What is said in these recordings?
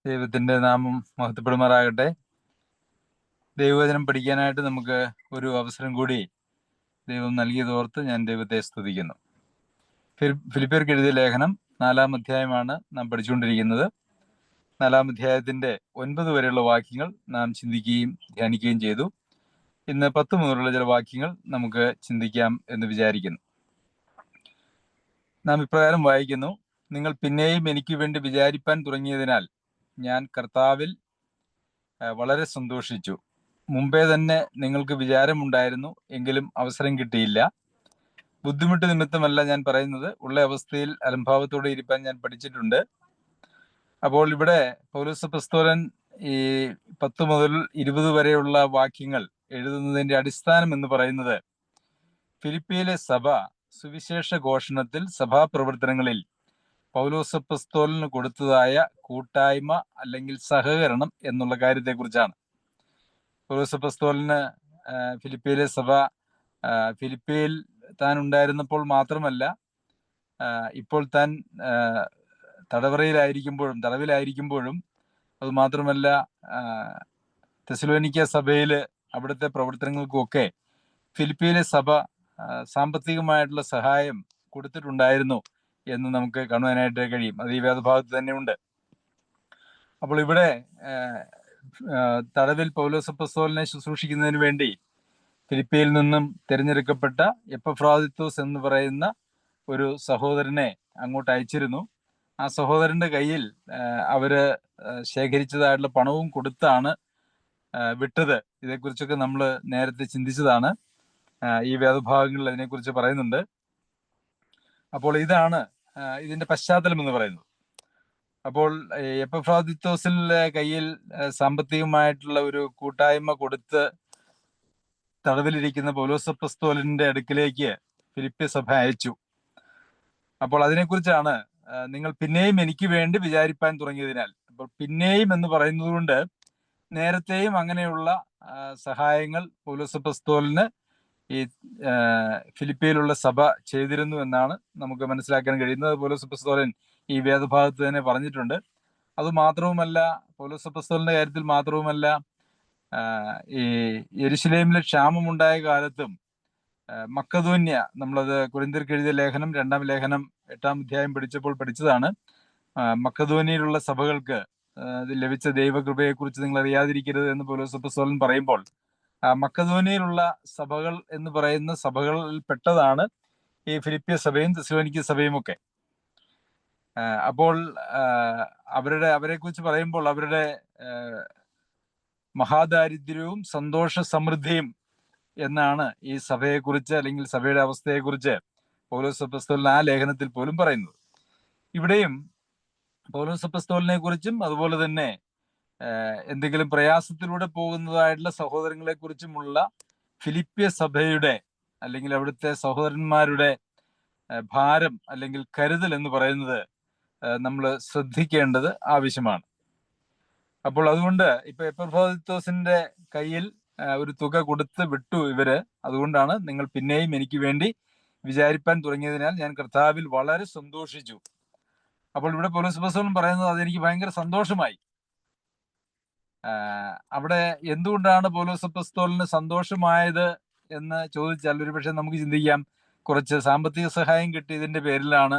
ദൈവത്തിൻ്റെ നാമം മഹത്വപ്പെടുമാറാകട്ടെ. ദൈവവചനം പഠിക്കാനായിട്ട് നമുക്ക് ഒരു അവസരം കൂടി ദൈവം നൽകിയതോർത്ത് ഞാൻ ദൈവത്തെ സ്തുതിക്കുന്നു. ഫിലിപ്പിയർക്ക് എഴുതിയ ലേഖനം 4-ാം അധ്യായമാണ് നാം പഠിച്ചുകൊണ്ടിരിക്കുന്നത്. 4-ാം അധ്യായത്തിൻ്റെ 9 വരെയുള്ള വാക്യങ്ങൾ നാം ചിന്തിക്കുകയും ധ്യാനിക്കുകയും ചെയ്തു. ഇന്ന് 10 മുതലുള്ള ചില വാക്യങ്ങൾ നമുക്ക് ചിന്തിക്കാം എന്ന് വിചാരിക്കുന്നു. നാം ഇപ്രകാരം വായിക്കുന്നു: നിങ്ങൾ പിന്നെയും എനിക്ക് വേണ്ടി വിചാരിപ്പാൻ തുടങ്ങിയതിനാൽ ഞാൻ കർത്താവിൽ വളരെ സന്തോഷിച്ചു. മുമ്പേ തന്നെ നിങ്ങൾക്ക് വിചാരമുണ്ടായിരുന്നു, എങ്കിലും അവസരം കിട്ടിയില്ല. ബുദ്ധിമുട്ട് നിമിത്തമല്ല ഞാൻ പറയുന്നത്, ഉള്ള അവസ്ഥയിൽ അലംഭാവത്തോടെ ഇരിപ്പാൻ ഞാൻ പഠിച്ചിട്ടുണ്ട്. അപ്പോൾ ഇവിടെ പൗലോസ് അപ്പോസ്തലൻ ഈ 10 മുതൽ 20 വരെയുള്ള വാക്യങ്ങൾ എഴുതുന്നതിന്റെ അടിസ്ഥാനം എന്ന് പറയുന്നത്, ഫിലിപ്പിയിലെ സഭ സുവിശേഷ ഘോഷണത്തിൽ സഭാപ്രവർത്തനങ്ങളിൽ പൗലോസ് അപ്പോസ്തലന് കൊടുത്തതായ കൂട്ടായ്മ അല്ലെങ്കിൽ സഹകരണം എന്നുള്ള കാര്യത്തെക്കുറിച്ചാണ്. പൗലോസ് അപ്പോസ്തലന് ഫിലിപ്പിയിലെ സഭ ഫിലിപ്പിയിൽ താൻ ഉണ്ടായിരുന്നപ്പോൾ മാത്രമല്ല, ഇപ്പോൾ താൻ തടവിലായിരിക്കുമ്പോഴും അത് മാത്രമല്ല, തെസ്സലോനിക്ക സഭയിൽ അവിടുത്തെ പ്രവർത്തനങ്ങൾക്കുമൊക്കെ ഫിലിപ്പിയിലെ സഭ സാമ്പത്തികമായിട്ടുള്ള സഹായം കൊടുത്തിട്ടുണ്ടായിരുന്നു എന്ന് നമുക്ക് കാണുവാനായിട്ട് കഴിയും. അത് ഈ വേദഭാഗത്ത് തന്നെ ഉണ്ട്. അപ്പോൾ ഇവിടെ തടവിൽ പൗലോസ് അപ്പോസ്തലനെ ശുശ്രൂഷിക്കുന്നതിന് വേണ്ടി ഫിലിപ്പിയിൽ നിന്നും തിരഞ്ഞെടുക്കപ്പെട്ട എപ്പഫ്രാദിത്തോസ് എന്ന് പറയുന്ന ഒരു സഹോദരനെ അങ്ങോട്ട് അയച്ചിരുന്നു. ആ സഹോദരന്റെ കയ്യിൽ അവര് ശേഖരിച്ചതായിട്ടുള്ള പണവും കൊടുത്താണ് വിട്ടത്. ഇതേക്കുറിച്ചൊക്കെ നമ്മൾ നേരത്തെ ചിന്തിച്ചതാണ്. ഈ വേദഭാഗങ്ങളിൽ അതിനെക്കുറിച്ച് പറയുന്നുണ്ട്. അപ്പോൾ ഇതാണ് ഇതിന്റെ പശ്ചാത്തലം എന്ന് പറയുന്നത്. അപ്പോൾ എപ്പഫ്രാദിത്തോസിന്റെ കയ്യിൽ സാമ്പത്തികമായിട്ടുള്ള ഒരു കൂട്ടായ്മ കൊടുത്ത് തടവിലിരിക്കുന്ന പൗലോസ് അപ്പോസ്തലന്റെ അടുക്കിലേക്ക് ഫിലിപ്പിയ സഭ അയച്ചു. അപ്പോൾ അതിനെക്കുറിച്ചാണ് നിങ്ങൾ പിന്നെയും എനിക്ക് വേണ്ടി വിചാരിപ്പാൻ തുടങ്ങിയതിനാൽ. അപ്പോൾ പിന്നെയും എന്ന് പറയുന്നത് കൊണ്ട് നേരത്തെയും അങ്ങനെയുള്ള സഹായങ്ങൾ പൗലോസ് അപ്പോസ്തലന് ഈ ഫിലിപ്പിയിലുള്ള സഭ ചെയ്തിരുന്നു എന്നാണ് നമുക്ക് മനസ്സിലാക്കാൻ കഴിയുന്നത്. പൗലോസ് അപ്പോസ്തലൻ ഈ വേദഭാഗത്ത് തന്നെ പറഞ്ഞിട്ടുണ്ട്. അതുമാത്രവുമല്ല, പൗലോസ് അപ്പോസ്തലന്റെ കാര്യത്തിൽ മാത്രവുമല്ല, ഈ യെരുശലേമിലെ ക്ഷാമമുണ്ടായ കാലത്തും മക്കദോന്യ, നമ്മളത് കൊരിന്ത്യർക്ക് എഴുതിയ ലേഖനം 2-ാം ലേഖനം 8-ാം അധ്യായം പഠിച്ചതാണ്. മക്കദോന്യയിലുള്ള സഭകൾക്ക് ലഭിച്ച ദൈവകൃപയെക്കുറിച്ച് നിങ്ങൾ അറിയാതിരിക്കരുത് എന്ന് പൗലോസ് അപ്പോസ്തലൻ പറയുമ്പോൾ, മക്കദോന്യയിലുള്ള സഭകൾ എന്ന് പറയുന്ന സഭകളിൽ പെട്ടതാണ് ഈ ഫിലിപ്പിയ സഭയും തെസ്സലോനിക്ക സഭയും ഒക്കെ. അപ്പോൾ അവരെക്കുറിച്ച് പറയുമ്പോൾ അവരുടെ മഹാദാരിദ്ര്യവും സന്തോഷ സമൃദ്ധിയും എന്നാണ് ഈ സഭയെക്കുറിച്ച് അല്ലെങ്കിൽ സഭയുടെ അവസ്ഥയെക്കുറിച്ച് പൗലോസ് അപ്പോസ്തലൻ ആ ലേഖനത്തിൽ പോലും പറയുന്നത്. ഇവിടെയും പൗലോസ് അപ്പോസ്തലനെ കുറിച്ചും അതുപോലെ തന്നെ എന്തെങ്കിലും പ്രയാസത്തിലൂടെ പോകുന്നതായിട്ടുള്ള സഹോദരങ്ങളെ കുറിച്ചുമുള്ള ഫിലിപ്പിയ സഭയുടെ അല്ലെങ്കിൽ അവിടുത്തെ സഹോദരന്മാരുടെ ഭാരം അല്ലെങ്കിൽ കരുതൽ എന്ന് പറയുന്നത് നമ്മൾ ശ്രദ്ധിക്കേണ്ടത് ആവശ്യമാണ്. അപ്പോൾ അതുകൊണ്ട് ഇപ്പൊ എപ്പഫ്രാദിത്തോസിന്റെ കയ്യിൽ ഒരു തുക കൊടുത്ത് വിട്ടു ഇവര്. അതുകൊണ്ടാണ് നിങ്ങൾ പിന്നെയും എനിക്ക് വേണ്ടി വിചാരിപ്പാൻ തുടങ്ങിയതിനാൽ ഞാൻ കർത്താവിൽ വളരെ സന്തോഷിച്ചു. അപ്പോൾ ഇവിടെ പൗലോസ് അപ്പോസ്തലൻ പറയുന്നത് അതെനിക്ക് ഭയങ്കര സന്തോഷമായി. അവിടെ എന്തുകൊണ്ടാണ് പൗലോസ് അപ്പോസ്തലന് സന്തോഷമായത് എന്ന് ചോദിച്ചാൽ ഒരുപക്ഷെ നമുക്ക് ചിന്തിക്കാം, കുറച്ച് സാമ്പത്തിക സഹായം കിട്ടിയതിന്റെ പേരിലാണ്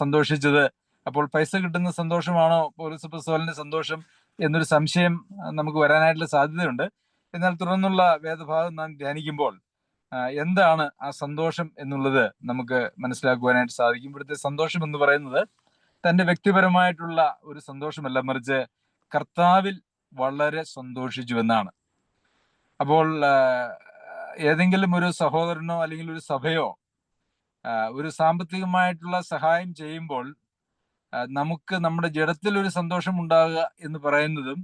സന്തോഷിച്ചത്. അപ്പോൾ പൈസ കിട്ടുന്ന സന്തോഷമാണോ പൗലോസ് അപ്പോസ്തലന്റെ സന്തോഷം എന്നൊരു സംശയം നമുക്ക് വരാനായിട്ടുള്ള സാധ്യതയുണ്ട്. എന്നാൽ തുടർന്നുള്ള വേദഭാഗം നാം ധ്യാനിക്കുമ്പോൾ എന്താണ് ആ സന്തോഷം എന്നുള്ളത് നമുക്ക് മനസ്സിലാക്കുവാനായിട്ട് സാധിക്കും. ഇവിടുത്തെ സന്തോഷം എന്ന് പറയുന്നത് തന്റെ വ്യക്തിപരമായിട്ടുള്ള ഒരു സന്തോഷമല്ല, മറിച്ച് കർത്താവിൽ വളരെ സന്തോഷിച്ചു എന്നാണ്. അപ്പോൾ ഏതെങ്കിലും ഒരു സഹോദരനോ അല്ലെങ്കിൽ ഒരു സഭയോ ഒരു സാമ്പത്തികമായിട്ടുള്ള സഹായം ചെയ്യുമ്പോൾ നമുക്ക് നമ്മുടെ ജഡത്തിൽ ഒരു സന്തോഷം ഉണ്ടാകുക എന്ന് പറയുന്നതും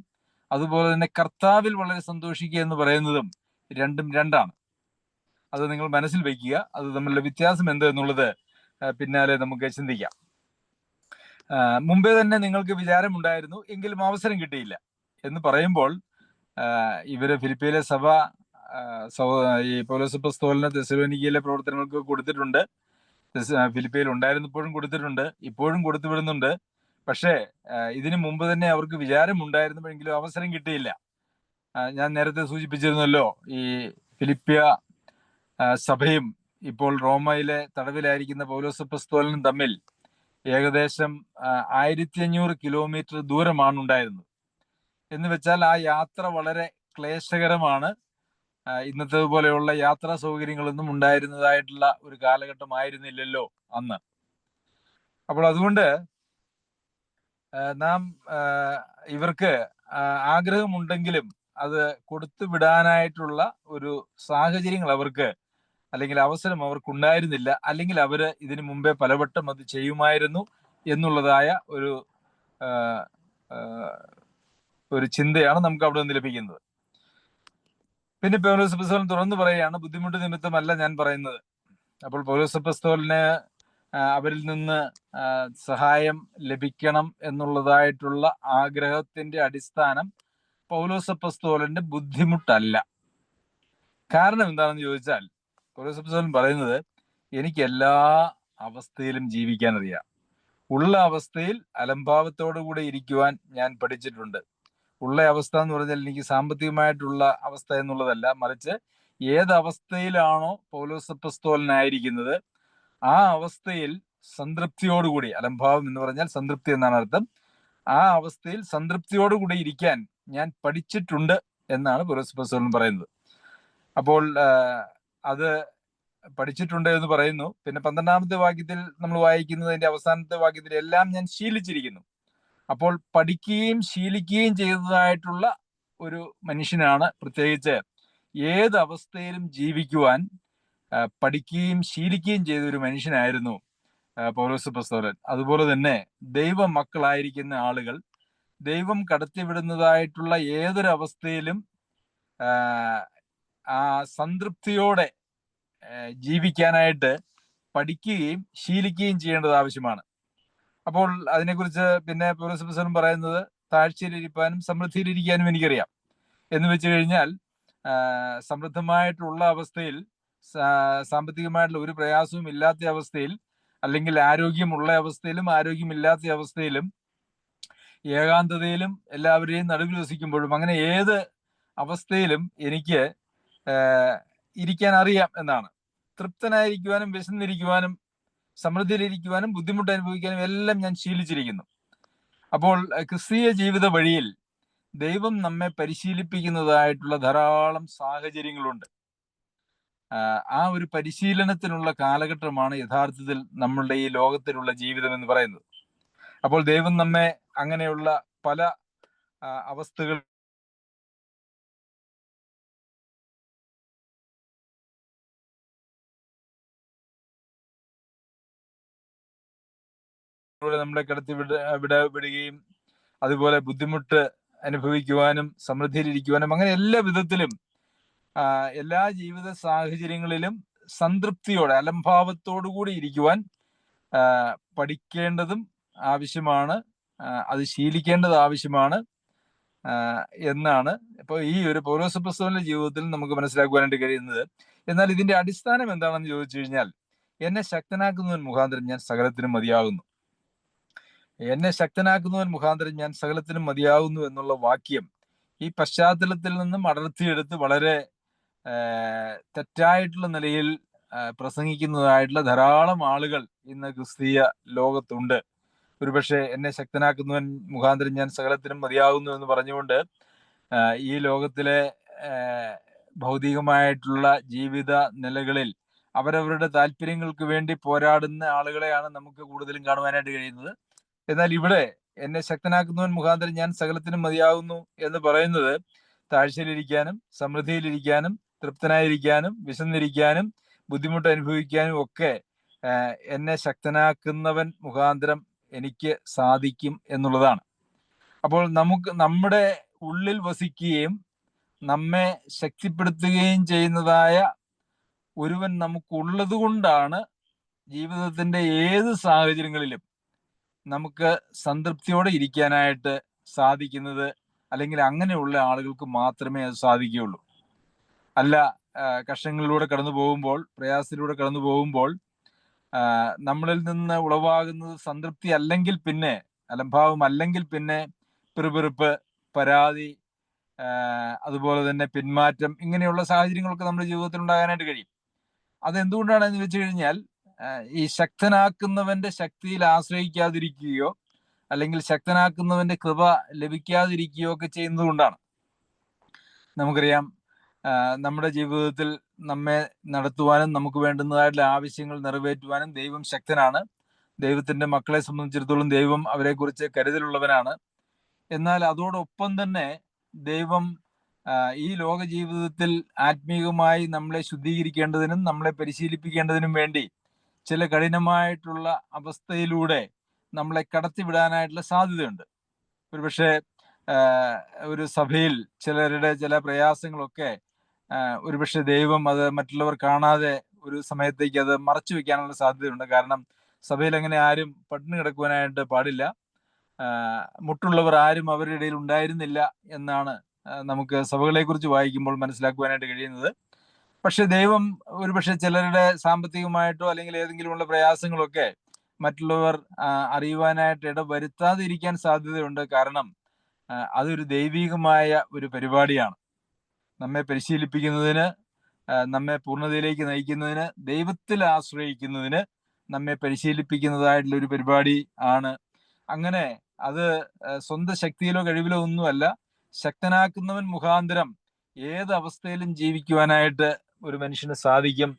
അതുപോലെ തന്നെ കർത്താവിൽ വളരെ സന്തോഷിക്കുക എന്ന് പറയുന്നതും രണ്ടും രണ്ടാണ്. അത് നിങ്ങൾ മനസ്സിൽ വയ്ക്കുക. അത് തമ്മിലുള്ള വ്യത്യാസം എന്ത് എന്നുള്ളത് പിന്നാലെ നമുക്ക് ചിന്തിക്കാം. മുമ്പേ തന്നെ നിങ്ങൾക്ക് വിചാരമുണ്ടായിരുന്നു, എങ്കിലും അവസരം കിട്ടിയില്ല എന്ന് പറയുമ്പോൾ ഇവര് ഫിലിപ്പിയിലെ സഭ ഈ പൗലോസ് അപ്പോസ്തലന് തെസ്സലോനിക്കയിലെ പ്രവർത്തനങ്ങൾക്ക് കൊടുത്തിട്ടുണ്ട്. ഫിലിപ്പിയിൽ ഉണ്ടായിരുന്നപ്പോഴും കൊടുത്തിട്ടുണ്ട്, ഇപ്പോഴും കൊടുത്തു വിടുന്നുണ്ട്. പക്ഷേ ഇതിനു മുമ്പ് തന്നെ അവർക്ക് വിചാരമുണ്ടായിരുന്നുവെങ്കിലും അവസരം കിട്ടിയില്ല. ഞാൻ നേരത്തെ സൂചിപ്പിച്ചിരുന്നല്ലോ, ഈ ഫിലിപ്പിയ സഭയും ഇപ്പോൾ റോമയിലെ തടവിലായിരിക്കുന്ന പൗലോസ് അപ്പോസ്തലനും തമ്മിൽ ഏകദേശം 1500 കിലോമീറ്റർ ദൂരമാണ് ഉണ്ടായിരുന്നത്. എന്ന് വെച്ചാൽ ആ യാത്ര വളരെ ക്ലേശകരമാണ്. ഇന്നത്തെ പോലെയുള്ള യാത്രാ സൗകര്യങ്ങളൊന്നും ഉണ്ടായിരുന്നതായിട്ടുള്ള ഒരു കാലഘട്ടമായിരുന്നില്ലല്ലോ അന്ന്. അപ്പോൾ അതുകൊണ്ട് നാം ഇവർക്ക് ആഗ്രഹമുണ്ടെങ്കിലും അത് കൊടുത്തു വിടാനായിട്ടുള്ള ഒരു സാഹചര്യങ്ങൾ അവർക്ക്, അല്ലെങ്കിൽ അവസരം അവർക്കുണ്ടായിരുന്നില്ല. അല്ലെങ്കിൽ അവര് ഇതിനു മുമ്പേ പലവട്ടം അത് ചെയ്യുമായിരുന്നു എന്നുള്ളതായ ഒരു ചിന്തയാണ് നമുക്ക് അവിടെ നിന്ന് ലഭിക്കുന്നത്. പിന്നെ പൗലോസ് അപ്പോസ്തലൻ തുറന്നു പറയുകയാണ്, ബുദ്ധിമുട്ട് നിമിത്തമല്ല ഞാൻ പറയുന്നത്. അപ്പോൾ പൗലോസ് അപ്പോസ്തലന് അവരിൽ നിന്ന് സഹായം ലഭിക്കണം എന്നുള്ളതായിട്ടുള്ള ആഗ്രഹത്തിന്റെ അടിസ്ഥാനം പൗലോസ് അപ്പോസ്തലന്റെ ബുദ്ധിമുട്ടല്ല. കാരണം എന്താണെന്ന് ചോദിച്ചാൽ, പൗലോസ് അപ്പോസ്തലൻ പറയുന്നത്, എനിക്ക് എല്ലാ അവസ്ഥയിലും ജീവിക്കാൻ അറിയാം. ഉള്ള അവസ്ഥയിൽ അലംഭാവത്തോടു കൂടെ ഇരിക്കുവാൻ ഞാൻ പഠിച്ചിട്ടുണ്ട്. ഉള്ള അവസ്ഥ എന്ന് പറഞ്ഞാൽ എനിക്ക് സാമ്പത്തികമായിട്ടുള്ള അവസ്ഥ എന്നുള്ളതല്ല, മറിച്ച് ഏത് അവസ്ഥയിലാണോ പൗലോസ് അപ്പോസ്തലനായിരിക്കുന്നത് ആ അവസ്ഥയിൽ സംതൃപ്തിയോടുകൂടി, അലംഭാവം എന്ന് പറഞ്ഞാൽ സംതൃപ്തി എന്നാണ് അർത്ഥം, ആ അവസ്ഥയിൽ സംതൃപ്തിയോടുകൂടി ഇരിക്കാൻ ഞാൻ പഠിച്ചിട്ടുണ്ട് എന്നാണ് പൗലോസ് അപ്പോസ്തലൻ പറയുന്നത്. അപ്പോൾ അത് പഠിച്ചിട്ടുണ്ട് എന്ന് പറയുന്നു. പിന്നെ 12-ാമത്തെ വാക്യത്തിൽ നമ്മൾ വായിക്കുന്നതിന്റെ അവസാനത്തെ വാക്യത്തിൽ എല്ലാം ഞാൻ ശീലിച്ചിരിക്കുന്നു. അപ്പോൾ പഠിക്കുകയും ശീലിക്കുകയും ചെയ്തതായിട്ടുള്ള ഒരു മനുഷ്യനാണ്, പ്രത്യേകിച്ച് ഏത് അവസ്ഥയിലും ജീവിക്കുവാൻ പഠിക്കുകയും ശീലിക്കുകയും ചെയ്ത ഒരു മനുഷ്യനായിരുന്നു പൗലോസ് അപ്പോസ്തലൻ. അതുപോലെ തന്നെ ദൈവ മക്കളായിരിക്കുന്ന ആളുകൾ ദൈവം കടത്തിവിടുന്നതായിട്ടുള്ള ഏതൊരു അവസ്ഥയിലും ആ സംതൃപ്തിയോടെ ജീവിക്കാനായിട്ട് പഠിക്കുകയും ശീലിക്കുകയും ചെയ്യേണ്ടത് ആവശ്യമാണ്. അപ്പോൾ അതിനെക്കുറിച്ച് പിന്നെ പൗലോസ് അപ്പോസ്തലൻ പറയുന്നത്, താഴ്ചയിലിരിക്കാനും സമൃദ്ധിയിലിരിക്കാനും എനിക്കറിയാം എന്ന് വെച്ച് കഴിഞ്ഞാൽ, സമൃദ്ധമായിട്ടുള്ള അവസ്ഥയിൽ, സാമ്പത്തികമായിട്ടുള്ള ഒരു പ്രയാസവും ഇല്ലാത്ത അവസ്ഥയിൽ, അല്ലെങ്കിൽ ആരോഗ്യമുള്ള അവസ്ഥയിലും ആരോഗ്യമില്ലാത്ത അവസ്ഥയിലും, ഏകാന്തതയിലും എല്ലാവരെയും നടുവിൽ വസിക്കുമ്പോഴും, അങ്ങനെ ഏത് അവസ്ഥയിലും എനിക്ക് ഇരിക്കാൻ അറിയാം എന്നാണ്. തൃപ്തനായിരിക്കുവാനും വിശന്നിരിക്കുവാനും സമൃദ്ധിയിലിരിക്കുവാനും ബുദ്ധിമുട്ട് അനുഭവിക്കാനും എല്ലാം ഞാൻ ശീലിച്ചിരിക്കുന്നു. അപ്പോൾ ക്രിസ്തീയ ജീവിത വഴിയിൽ ദൈവം നമ്മെ പരിശീലിപ്പിക്കുന്നതായിട്ടുള്ള ധാരാളം സാഹചര്യങ്ങളുണ്ട്. ആ ഒരു പരിശീലനത്തിനുള്ള കാലഘട്ടമാണ് യഥാർത്ഥത്തിൽ നമ്മളുടെ ഈ ലോകത്തിലുള്ള ജീവിതം എന്ന് പറയുന്നത്. അപ്പോൾ ദൈവം നമ്മെ അങ്ങനെയുള്ള പല അവസ്ഥകൾ നമ്മളെ കടത്തി വിടുകയും അതുപോലെ ബുദ്ധിമുട്ട് അനുഭവിക്കുവാനും സമൃദ്ധിയിലിരിക്കുവാനും അങ്ങനെ എല്ലാ വിധത്തിലും എല്ലാ ജീവിത സാഹചര്യങ്ങളിലും സംതൃപ്തിയോടെ, അലംഭാവത്തോടുകൂടി ഇരിക്കുവാൻ പഠിക്കേണ്ടതും ആവശ്യമാണ്, അത് ശീലിക്കേണ്ടത് ആവശ്യമാണ് എന്നാണ് ഇപ്പോൾ ഈ ഒരു പൗലോസ് അപ്പോസ്തലന്റെ ജീവിതത്തിൽ നമുക്ക് മനസ്സിലാക്കുവാനായിട്ട് കഴിയുന്നത്. എന്നാൽ ഇതിന്റെ അടിസ്ഥാനം എന്താണെന്ന് ചോദിച്ചു കഴിഞ്ഞാൽ, എന്നെ ശക്തനാക്കുന്നവൻ മുഖാന്തരം ഞാൻ സകലത്തിനും മതിയാകുന്നു. എന്നെ ശക്തനാക്കുന്നവൻ മുഖാന്തരം ഞാൻ സകലത്തിനും മതിയാകുന്നു എന്നുള്ള വാക്യം ഈ പശ്ചാത്തലത്തിൽ നിന്നും അടർത്തിയെടുത്ത് വളരെ തെറ്റായിട്ടുള്ള നിലയിൽ പ്രസംഗിക്കുന്നതായിട്ടുള്ള ധാരാളം ആളുകൾ ഇന്ന് ക്രിസ്തീയ ലോകത്തുണ്ട്. ഒരുപക്ഷെ എന്നെ ശക്തനാക്കുന്നവൻ മുഖാന്തരം ഞാൻ സകലത്തിനും മതിയാകുന്നു എന്ന് പറഞ്ഞുകൊണ്ട് ഈ ലോകത്തിലെ ഭൗതികമായിട്ടുള്ള ജീവിത നിലകളിൽ അവരവരുടെ താല്പര്യങ്ങൾക്ക് വേണ്ടി പോരാടുന്ന ആളുകളെയാണ് നമുക്ക് കൂടുതലും കാണുവാനായിട്ട് കഴിയുന്നത്. എന്നാൽ ഇവിടെ എന്നെ ശക്തനാക്കുന്നവൻ മുഖാന്തരം ഞാൻ സകലത്തിനും മതിയാകുന്നു എന്ന് പറയുന്നത് താഴ്ചയിലിരിക്കാനും സമൃദ്ധിയിലിരിക്കാനും തൃപ്തനായിരിക്കാനും വിശന്നിരിക്കാനും ബുദ്ധിമുട്ട് അനുഭവിക്കാനും ഒക്കെ എന്നെ ശക്തനാക്കുന്നവൻ മുഖാന്തരം എനിക്ക് സാധിക്കും എന്നുള്ളതാണ്. അപ്പോൾ നമുക്ക് നമ്മുടെ ഉള്ളിൽ വസിക്കുകയും നമ്മെ ശക്തിപ്പെടുത്തുകയും ചെയ്യുന്നതായ ഒരുവൻ നമുക്കുള്ളത് കൊണ്ടാണ് ജീവിതത്തിന്റെ ഏത് സാഹചര്യങ്ങളിലും നമുക്ക് സംതൃപ്തിയോടെ ഇരിക്കാനായിട്ട് സാധിക്കുന്നത്. അല്ലെങ്കിൽ അങ്ങനെയുള്ള ആളുകൾക്ക് മാത്രമേ അത് സാധിക്കുകയുള്ളൂ. അല്ല, കഷ്ടങ്ങളിലൂടെ കടന്നു പോകുമ്പോൾ, പ്രയാസത്തിലൂടെ കടന്നു പോകുമ്പോൾ നമ്മളിൽ നിന്ന് ഉളവാകുന്നത് സംതൃപ്തി അല്ലെങ്കിൽ പിന്നെ അലംഭാവം അല്ലെങ്കിൽ പിന്നെ പിറുപിറുപ്പ്, പരാതി, അതുപോലെ തന്നെ പിന്മാറ്റം, ഇങ്ങനെയുള്ള സാഹചര്യങ്ങളൊക്കെ നമ്മുടെ ജീവിതത്തിൽ ഉണ്ടാകാനായിട്ട് കഴിയും. അതെന്തുകൊണ്ടാണെന്ന് വെച്ച് കഴിഞ്ഞാൽ ഈ ശക്തനാക്കുന്നവന്റെ ശക്തിയിൽ ആശ്രയിക്കാതിരിക്കുകയോ അല്ലെങ്കിൽ ശക്തനാക്കുന്നവന്റെ കൃപ ലഭിക്കാതിരിക്കുകയോ ഒക്കെ ചെയ്യുന്നത് കൊണ്ടാണ്. നമുക്കറിയാം, നമ്മുടെ ജീവിതത്തിൽ നമ്മെ നടത്തുവാനും നമുക്ക് വേണ്ടുന്നതായിട്ടുള്ള ആവശ്യങ്ങൾ നിറവേറ്റുവാനും ദൈവം ശക്തനാണ്. ദൈവത്തിന്റെ മക്കളെ സംബന്ധിച്ചിടത്തോളം ദൈവം അവരെക്കുറിച്ച് കരുതലുള്ളവനാണ്. എന്നാൽ അതോടൊപ്പം തന്നെ ദൈവം ഈ ലോക ജീവിതത്തിൽ ആത്മീയമായി നമ്മളെ ശുദ്ധീകരിക്കേണ്ടതിനും നമ്മളെ പരിശീലിപ്പിക്കേണ്ടതിനും വേണ്ടി ചില കഠിനമായിട്ടുള്ള അവസ്ഥയിലൂടെ നമ്മളെ കടത്തിവിടാനായിട്ടുള്ള സാധ്യതയുണ്ട്. ഒരുപക്ഷെ ഒരു സഭയിൽ ചിലരുടെ ചില പ്രയാസങ്ങളൊക്കെ ഒരുപക്ഷെ ദൈവം അത് മറ്റുള്ളവർ കാണാതെ ഒരു സമയത്തേക്ക് അത് മറച്ചു വെക്കാനുള്ള സാധ്യതയുണ്ട്. കാരണം സഭയിൽ അങ്ങനെ ആരും പട്ടിണി കിടക്കുവാനായിട്ട് പാടില്ല. മുട്ടുള്ളവർ ആരും അവരുടെ ഇടയിൽ ഉണ്ടായിരുന്നില്ല എന്നാണ് നമുക്ക് സഭകളെ കുറിച്ച് വായിക്കുമ്പോൾ മനസ്സിലാക്കുവാനായിട്ട് കഴിയുന്നത്. പക്ഷെ ദൈവം ഒരുപക്ഷെ ചിലരുടെ സാമ്പത്തികമായിട്ടോ അല്ലെങ്കിൽ ഏതെങ്കിലുമുള്ള പ്രയാസങ്ങളൊക്കെ മറ്റുള്ളവർ അറിയുവാനായിട്ട് ഇടവരുത്താതിരിക്കാൻ സാധ്യതയുണ്ട്. കാരണം അതൊരു ദൈവികമായ ഒരു പരിപാടിയാണ്. നമ്മെ പരിശീലിപ്പിക്കുന്നതിന്, നമ്മെ പൂർണ്ണതയിലേക്ക് നയിക്കുന്നതിന്, ദൈവത്തിൽ ആശ്രയിക്കുന്നതിന് നമ്മെ പരിശീലിപ്പിക്കുന്നതായിട്ടുള്ള ഒരു പരിപാടി ആണ്. അങ്ങനെ അത് സ്വന്തം ശക്തിയിലോ കഴിവിലോ ഒന്നുമല്ല. ശക്തനാക്കുന്നവൻ മുഖാന്തരം ഏത് അവസ്ഥയിലും ജീവിക്കുവാനായിട്ട് ഒരു മനുഷ്യന് സാധിക്കും.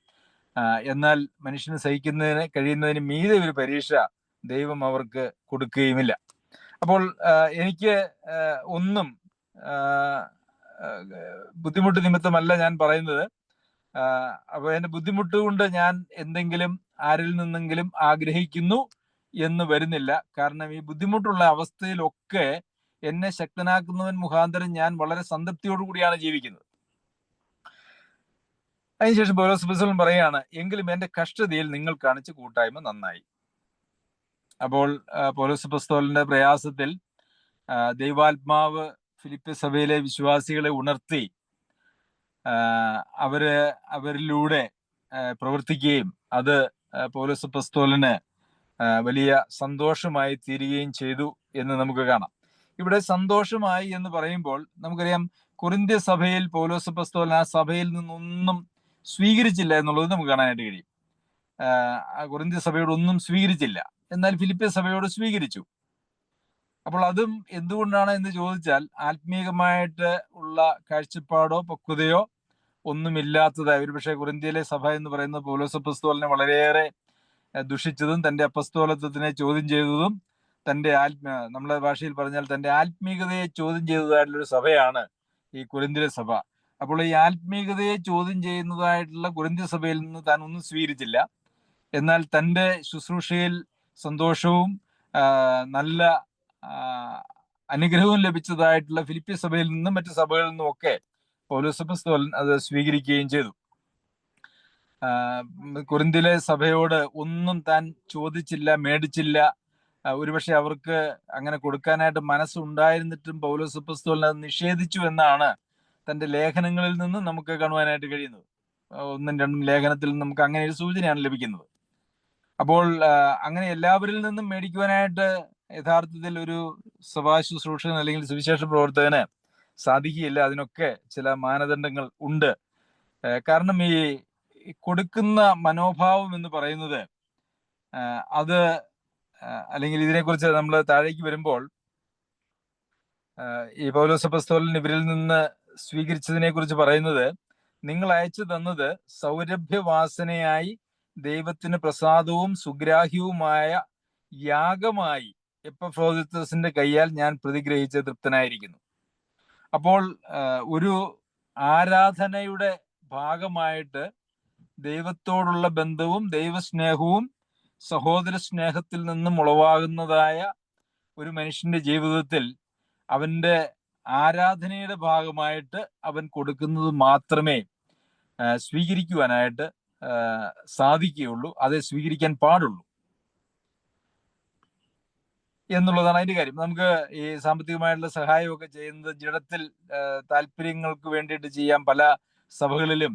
എന്നാൽ മനുഷ്യന് സഹിക്കുന്നതിന് കഴിയുന്നതിന് മീതെ ഒരു പരീക്ഷ ദൈവം അവർക്ക് കൊടുക്കുകയുമില്ല. അപ്പോൾ എനിക്ക് ഒന്നും ബുദ്ധിമുട്ട് നിമിത്തമല്ല ഞാൻ പറയുന്നത്. അപ്പൊ എന്റെ ബുദ്ധിമുട്ട് കൊണ്ട് ഞാൻ എന്തെങ്കിലും ആരിൽ നിന്നെങ്കിലും ആഗ്രഹിക്കുന്നു എന്ന് വരുന്നില്ല. കാരണം ഈ ബുദ്ധിമുട്ടുള്ള അവസ്ഥയിലൊക്കെ എന്നെ ശക്തനാക്കുന്നവൻ മുഖാന്തരം ഞാൻ വളരെ സംതൃപ്തിയോടു കൂടിയാണ് ജീവിക്കുന്നത്. അതിനുശേഷം പൗലോസ് അപ്പോസ്തലൻ പറയാണ്, എങ്കിലും എന്റെ കഷ്ടതയിൽ നിങ്ങൾ കാണിച്ച കൂട്ടായ്മ നന്നായി. അപ്പോൾ പൗലോസ് അപ്പോസ്തലന്റെ പ്രയാസത്തിൽ ദൈവാത്മാവ് ഫിലിപ്പി സഭയിലെ വിശ്വാസികളെ ഉണർത്തി അവരിലൂടെ പ്രവർത്തിക്കുകയും അത് പൗലോസ് അപ്പോസ്തലന് വലിയ സന്തോഷമായി തീരുകയും ചെയ്തു എന്ന് നമുക്ക് കാണാം. ഇവിടെ സന്തോഷമായി എന്ന് പറയുമ്പോൾ നമുക്കറിയാം, കൊരിന്ത്യ സഭയിൽ പൗലോസ് അപ്പോസ്തലൻ ആ സഭയിൽ നിന്നൊന്നും സ്വീകരിച്ചില്ല എന്നുള്ളത് നമുക്ക് കാണാനായിട്ട് കഴിയും. കൊരിന്ത്യ സഭയോട് ഒന്നും സ്വീകരിച്ചില്ല, എന്നാൽ ഫിലിപ്പിയ സഭയോട് സ്വീകരിച്ചു. അപ്പോൾ അതും എന്തുകൊണ്ടാണ് എന്ന് ചോദിച്ചാൽ, ആത്മീയമായിട്ട് ഉള്ള കാഴ്ചപ്പാടോ പക്വതയോ ഒന്നുമില്ലാത്തതായി. ഒരുപക്ഷെ കൊരിന്ത്യയിലെ സഭ എന്ന് പറയുന്നത് പൗലോസ് അപ്പോസ്തലനെ വളരെയേറെ ദുഷിച്ചതും തന്റെ അപ്പസ്തോലത്വത്തിനെ ചോദ്യം ചെയ്തതും തന്റെ നമ്മുടെ ഭാഷയിൽ പറഞ്ഞാൽ തന്റെ ആത്മീയതയെ ചോദ്യം ചെയ്തതായിട്ടുള്ളൊരു സഭയാണ് ഈ കൊരിന്ത്യ സഭ. അപ്പോൾ ഈ ആത്മീയതയെ ചോദ്യം ചെയ്യുന്നതായിട്ടുള്ള കൊരിന്ത്യ സഭയിൽ നിന്ന് താൻ ഒന്നും സ്വീകരിച്ചില്ല. എന്നാൽ തന്റെ ശുശ്രൂഷയിൽ സന്തോഷവും നല്ല അനുഗ്രഹവും ലഭിച്ചതായിട്ടുള്ള ഫിലിപ്പി സഭയിൽ നിന്നും മറ്റു സഭകളിൽ നിന്നും ഒക്കെ പൗലോസ് അപ്പോസ്തലൻ അത് സ്വീകരിക്കുകയും ചെയ്തു. കൊരിന്ത്യയിലെ സഭയോട് ഒന്നും താൻ ചോദിച്ചില്ല, മേടിച്ചില്ല. ഒരുപക്ഷെ അവർക്ക് അങ്ങനെ കൊടുക്കാനായിട്ട് മനസ്സുണ്ടായിരുന്നിട്ടും പൗലോസ് അപ്പോസ്തലൻ അത് നിഷേധിച്ചു എന്നാണ് തന്റെ ലേഖനങ്ങളിൽ നിന്ന് നമുക്ക് കാണുവാനായിട്ട് കഴിയുന്നത്. 1-2 ലേഖനത്തിൽ നമുക്ക് അങ്ങനെ ഒരു സൂചനയാണ് ലഭിക്കുന്നത്. അപ്പോൾ അങ്ങനെ എല്ലാവരിൽ നിന്നും മേടിക്കുവാനായിട്ട് യഥാർത്ഥത്തിൽ ഒരു സഭാ ശുശ്രൂഷകൻ അല്ലെങ്കിൽ സുവിശേഷ പ്രവർത്തകന് സാധിക്കുകയില്ല. അതിനൊക്കെ ചില മാനദണ്ഡങ്ങൾ ഉണ്ട്. കാരണം ഈ കൊടുക്കുന്ന മനോഭാവം എന്ന് പറയുന്നത് അത് അല്ലെങ്കിൽ ഇതിനെക്കുറിച്ച് നമ്മൾ താഴേക്ക് വരുമ്പോൾ ഈ പൗലോസ് അപ്പോസ്തലൻ ഇവരിൽ നിന്ന് സ്വീകരിച്ചതിനെ കുറിച്ച് പറയുന്നത്, നിങ്ങൾ അയച്ചു തന്നത് സൗരഭ്യവാസനയായി ദൈവത്തിന് പ്രസാദവും സുഗ്രാഹ്യവുമായ യാഗമായി എപ്പഫ്രോദിത്തസിന്റെ കയ്യാൽ ഞാൻ പ്രതിഗ്രഹിച്ച് തൃപ്തനായിരിക്കുന്നു. അപ്പോൾ ഒരു ആരാധനയുടെ ഭാഗമായിട്ട് ദൈവത്തോടുള്ള ബന്ധവും ദൈവസ്നേഹവും സഹോദര സ്നേഹത്തിൽ നിന്നും ഉളവാകുന്നതായ ഒരു മനുഷ്യന്റെ ജീവിതത്തിൽ അവന്റെ ആരാധനയുടെ ഭാഗമായിട്ട് അവൻ കൊടുക്കുന്നത് മാത്രമേ സ്വീകരിക്കുവാനായിട്ട് സാധിക്കുകയുള്ളൂ, അതേ സ്വീകരിക്കാൻ പാടുള്ളൂ എന്നുള്ളതാണ് അതിന്റെ കാര്യം. നമുക്ക് ഈ സാമ്പത്തികമായിട്ടുള്ള സഹായമൊക്കെ ചെയ്യുന്നത് ജഡത്തിൽ താല്പര്യങ്ങൾക്ക് വേണ്ടിയിട്ട് ചെയ്യാം. പല സഭകളിലും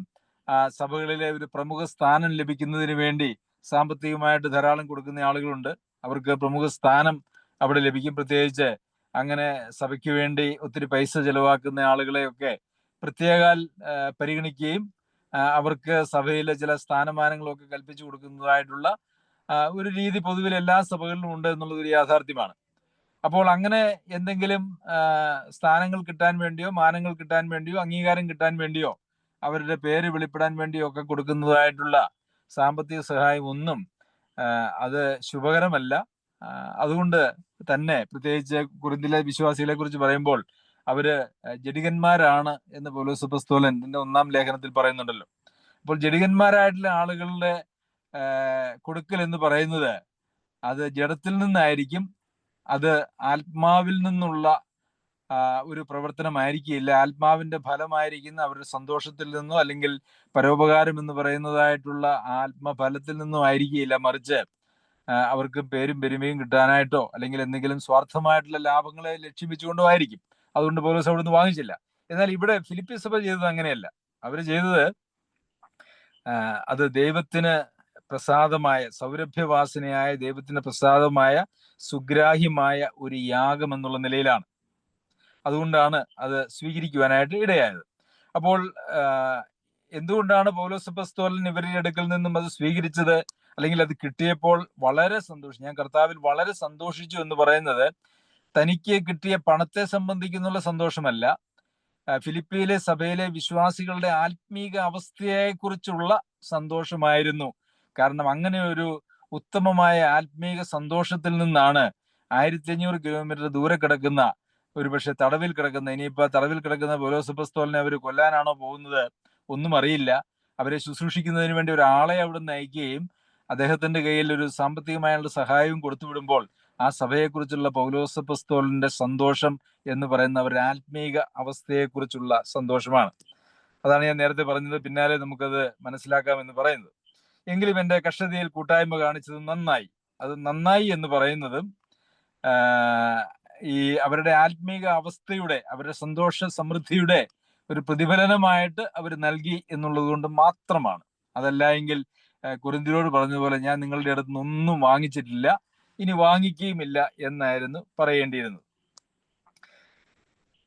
സഭകളിലെ ഒരു പ്രമുഖ സ്ഥാനം ലഭിക്കുന്നതിന് വേണ്ടി സാമ്പത്തികമായിട്ട് ധാരാളം കൊടുക്കുന്ന ആളുകളുണ്ട്. അവർക്ക് പ്രമുഖ സ്ഥാനം അവിടെ ലഭിക്കും. പ്രത്യേകിച്ച് അങ്ങനെ സഭയ്ക്ക് വേണ്ടി ഒത്തിരി പൈസ ചെലവാക്കുന്ന ആളുകളെയൊക്കെ പ്രത്യേകാൽ പരിഗണിക്കുകയും അവർക്ക് സഭയിലെ ചില സ്ഥാനമാനങ്ങളൊക്കെ കൽപ്പിച്ചു കൊടുക്കുന്നതായിട്ടുള്ള ഒരു രീതി പൊതുവിൽ എല്ലാ സഭകളിലും ഉണ്ട് എന്നുള്ളത് ഒരു യാഥാർത്ഥ്യമാണ്. അപ്പോൾ അങ്ങനെ എന്തെങ്കിലും സ്ഥാനങ്ങൾ കിട്ടാൻ വേണ്ടിയോ മാനങ്ങൾ കിട്ടാൻ വേണ്ടിയോ അംഗീകാരം കിട്ടാൻ വേണ്ടിയോ അവരുടെ പേര് വെളിപ്പെടാൻ വേണ്ടിയോ ഒക്കെ കൊടുക്കുന്നതായിട്ടുള്ള സാമ്പത്തിക സഹായം ഒന്നും അത് ശുഭകരമല്ല. അതുകൊണ്ട് തന്നെ പ്രത്യേകിച്ച് കൊരിന്തിലെ വിശ്വാസികളെ കുറിച്ച് പറയുമ്പോൾ അവര് ജഡികന്മാരാണ് എന്ന് പൗലോസ് അപ്പോസ്തലൻ തന്റെ 1-ാം ലേഖനത്തിൽ പറയുന്നുണ്ടല്ലോ. അപ്പോൾ ജഡികന്മാരായിട്ടുള്ള ആളുകളുടെ കൊടുക്കൽ എന്ന് പറയുന്നത് അത് ജഡത്തിൽ നിന്നായിരിക്കും, അത് ആത്മാവിൽ നിന്നുള്ള ഒരു പ്രവർത്തനമായിരിക്കില്ല. ആത്മാവിന്റെ ഫലമായിരിക്കുന്ന അവരുടെ സന്തോഷത്തിൽ നിന്നോ അല്ലെങ്കിൽ പരോപകാരം എന്ന് പറയുന്നതായിട്ടുള്ള ആത്മഫലത്തിൽ നിന്നോ ആയിരിക്കില്ല, മറിച്ച് അവർക്ക് പേരും പെരുമയും കിട്ടാനായിട്ടോ അല്ലെങ്കിൽ എന്തെങ്കിലും സ്വാർത്ഥമായിട്ടുള്ള ലാഭങ്ങളെ ലക്ഷ്യം വെച്ചുകൊണ്ടോ ആയിരിക്കും. അതുകൊണ്ട് പൗലോസ് അവിടുന്ന് വാങ്ങിച്ചില്ല. എന്നാൽ ഇവിടെ ഫിലിപ്പി സഭ ചെയ്തത് അങ്ങനെയല്ല. അവർ ചെയ്തത് അത് ദൈവത്തിന് പ്രസാദമായ, സൗരഭ്യവാസനയായ ദൈവത്തിന് പ്രസാദമായ സുഗ്രാഹ്യമായ ഒരു യാഗം എന്നുള്ള നിലയിലാണ്. അതുകൊണ്ടാണ് അത് സ്വീകരിക്കുവാനായിട്ട് ഇടയായത്. അപ്പോൾ എന്തുകൊണ്ടാണ് പൗലോസ് അപ്പോസ്തലൻ ഇവരുടെ അടുക്കൽ നിന്നും അത് സ്വീകരിച്ചത് അല്ലെങ്കിൽ അത് കിട്ടിയപ്പോൾ വളരെ സന്തോഷം, ഞാൻ കർത്താവിൽ വളരെ സന്തോഷിച്ചു എന്ന് പറയുന്നത് തനിക്ക് കിട്ടിയ പണത്തെ സംബന്ധിക്കുന്നുള്ള സന്തോഷമല്ല, ഫിലിപ്പിയിലെ സഭയിലെ വിശ്വാസികളുടെ ആത്മീക അവസ്ഥയെക്കുറിച്ചുള്ള സന്തോഷമായിരുന്നു. കാരണം അങ്ങനെ ഒരു ഉത്തമമായ ആത്മീക സന്തോഷത്തിൽ നിന്നാണ് 1500 കിലോമീറ്റർ ദൂരെ കിടക്കുന്ന, ഒരുപക്ഷെ തടവിൽ കിടക്കുന്ന, ഇനിയിപ്പോ തടവിൽ കിടക്കുന്ന പൗലോസ് അപ്പോസ്തലനെ അവർ കൊല്ലാനാണോ പോകുന്നത് ഒന്നും അറിയില്ല, അവരെ ശുശ്രൂഷിക്കുന്നതിന് വേണ്ടി ഒരാളെ അവിടെ നയിക്കുകയും അദ്ദേഹത്തിന്റെ കയ്യിൽ ഒരു സാമ്പത്തികമായുള്ള സഹായവും കൊടുത്തുവിടുമ്പോൾ ആ സഭയെക്കുറിച്ചുള്ള പൗലോസ് അപ്പോസ്തലന്റെ സന്തോഷം എന്ന് പറയുന്ന അവരുടെ ആത്മീക അവസ്ഥയെക്കുറിച്ചുള്ള സന്തോഷമാണ്. അതാണ് ഞാൻ നേരത്തെ പറഞ്ഞത്, പിന്നാലെ നമുക്കത് മനസ്സിലാക്കാം എന്ന് പറയുന്നത്. എങ്കിലും എൻ്റെ കഷ്ടതയിൽ കൂട്ടായ്മ കാണിച്ചത് നന്നായി. അത് നന്നായി എന്ന് പറയുന്നതും ഈ അവരുടെ ആത്മീക അവസ്ഥയുടെ, അവരുടെ സന്തോഷ സമൃദ്ധിയുടെ ഒരു പ്രതിഫലനമായിട്ട് അവർ നൽകി എന്നുള്ളത് കൊണ്ട് മാത്രമാണ്. അതല്ല എങ്കിൽ കൊരിന്ത്യരോട് പറഞ്ഞതുപോലെ ഞാൻ നിങ്ങളുടെ അടുത്ത് നിന്നൊന്നും വാങ്ങിച്ചിട്ടില്ല, ഇനി വാങ്ങിക്കുകയുമില്ല എന്നായിരുന്നു പറയേണ്ടിയിരുന്നത്.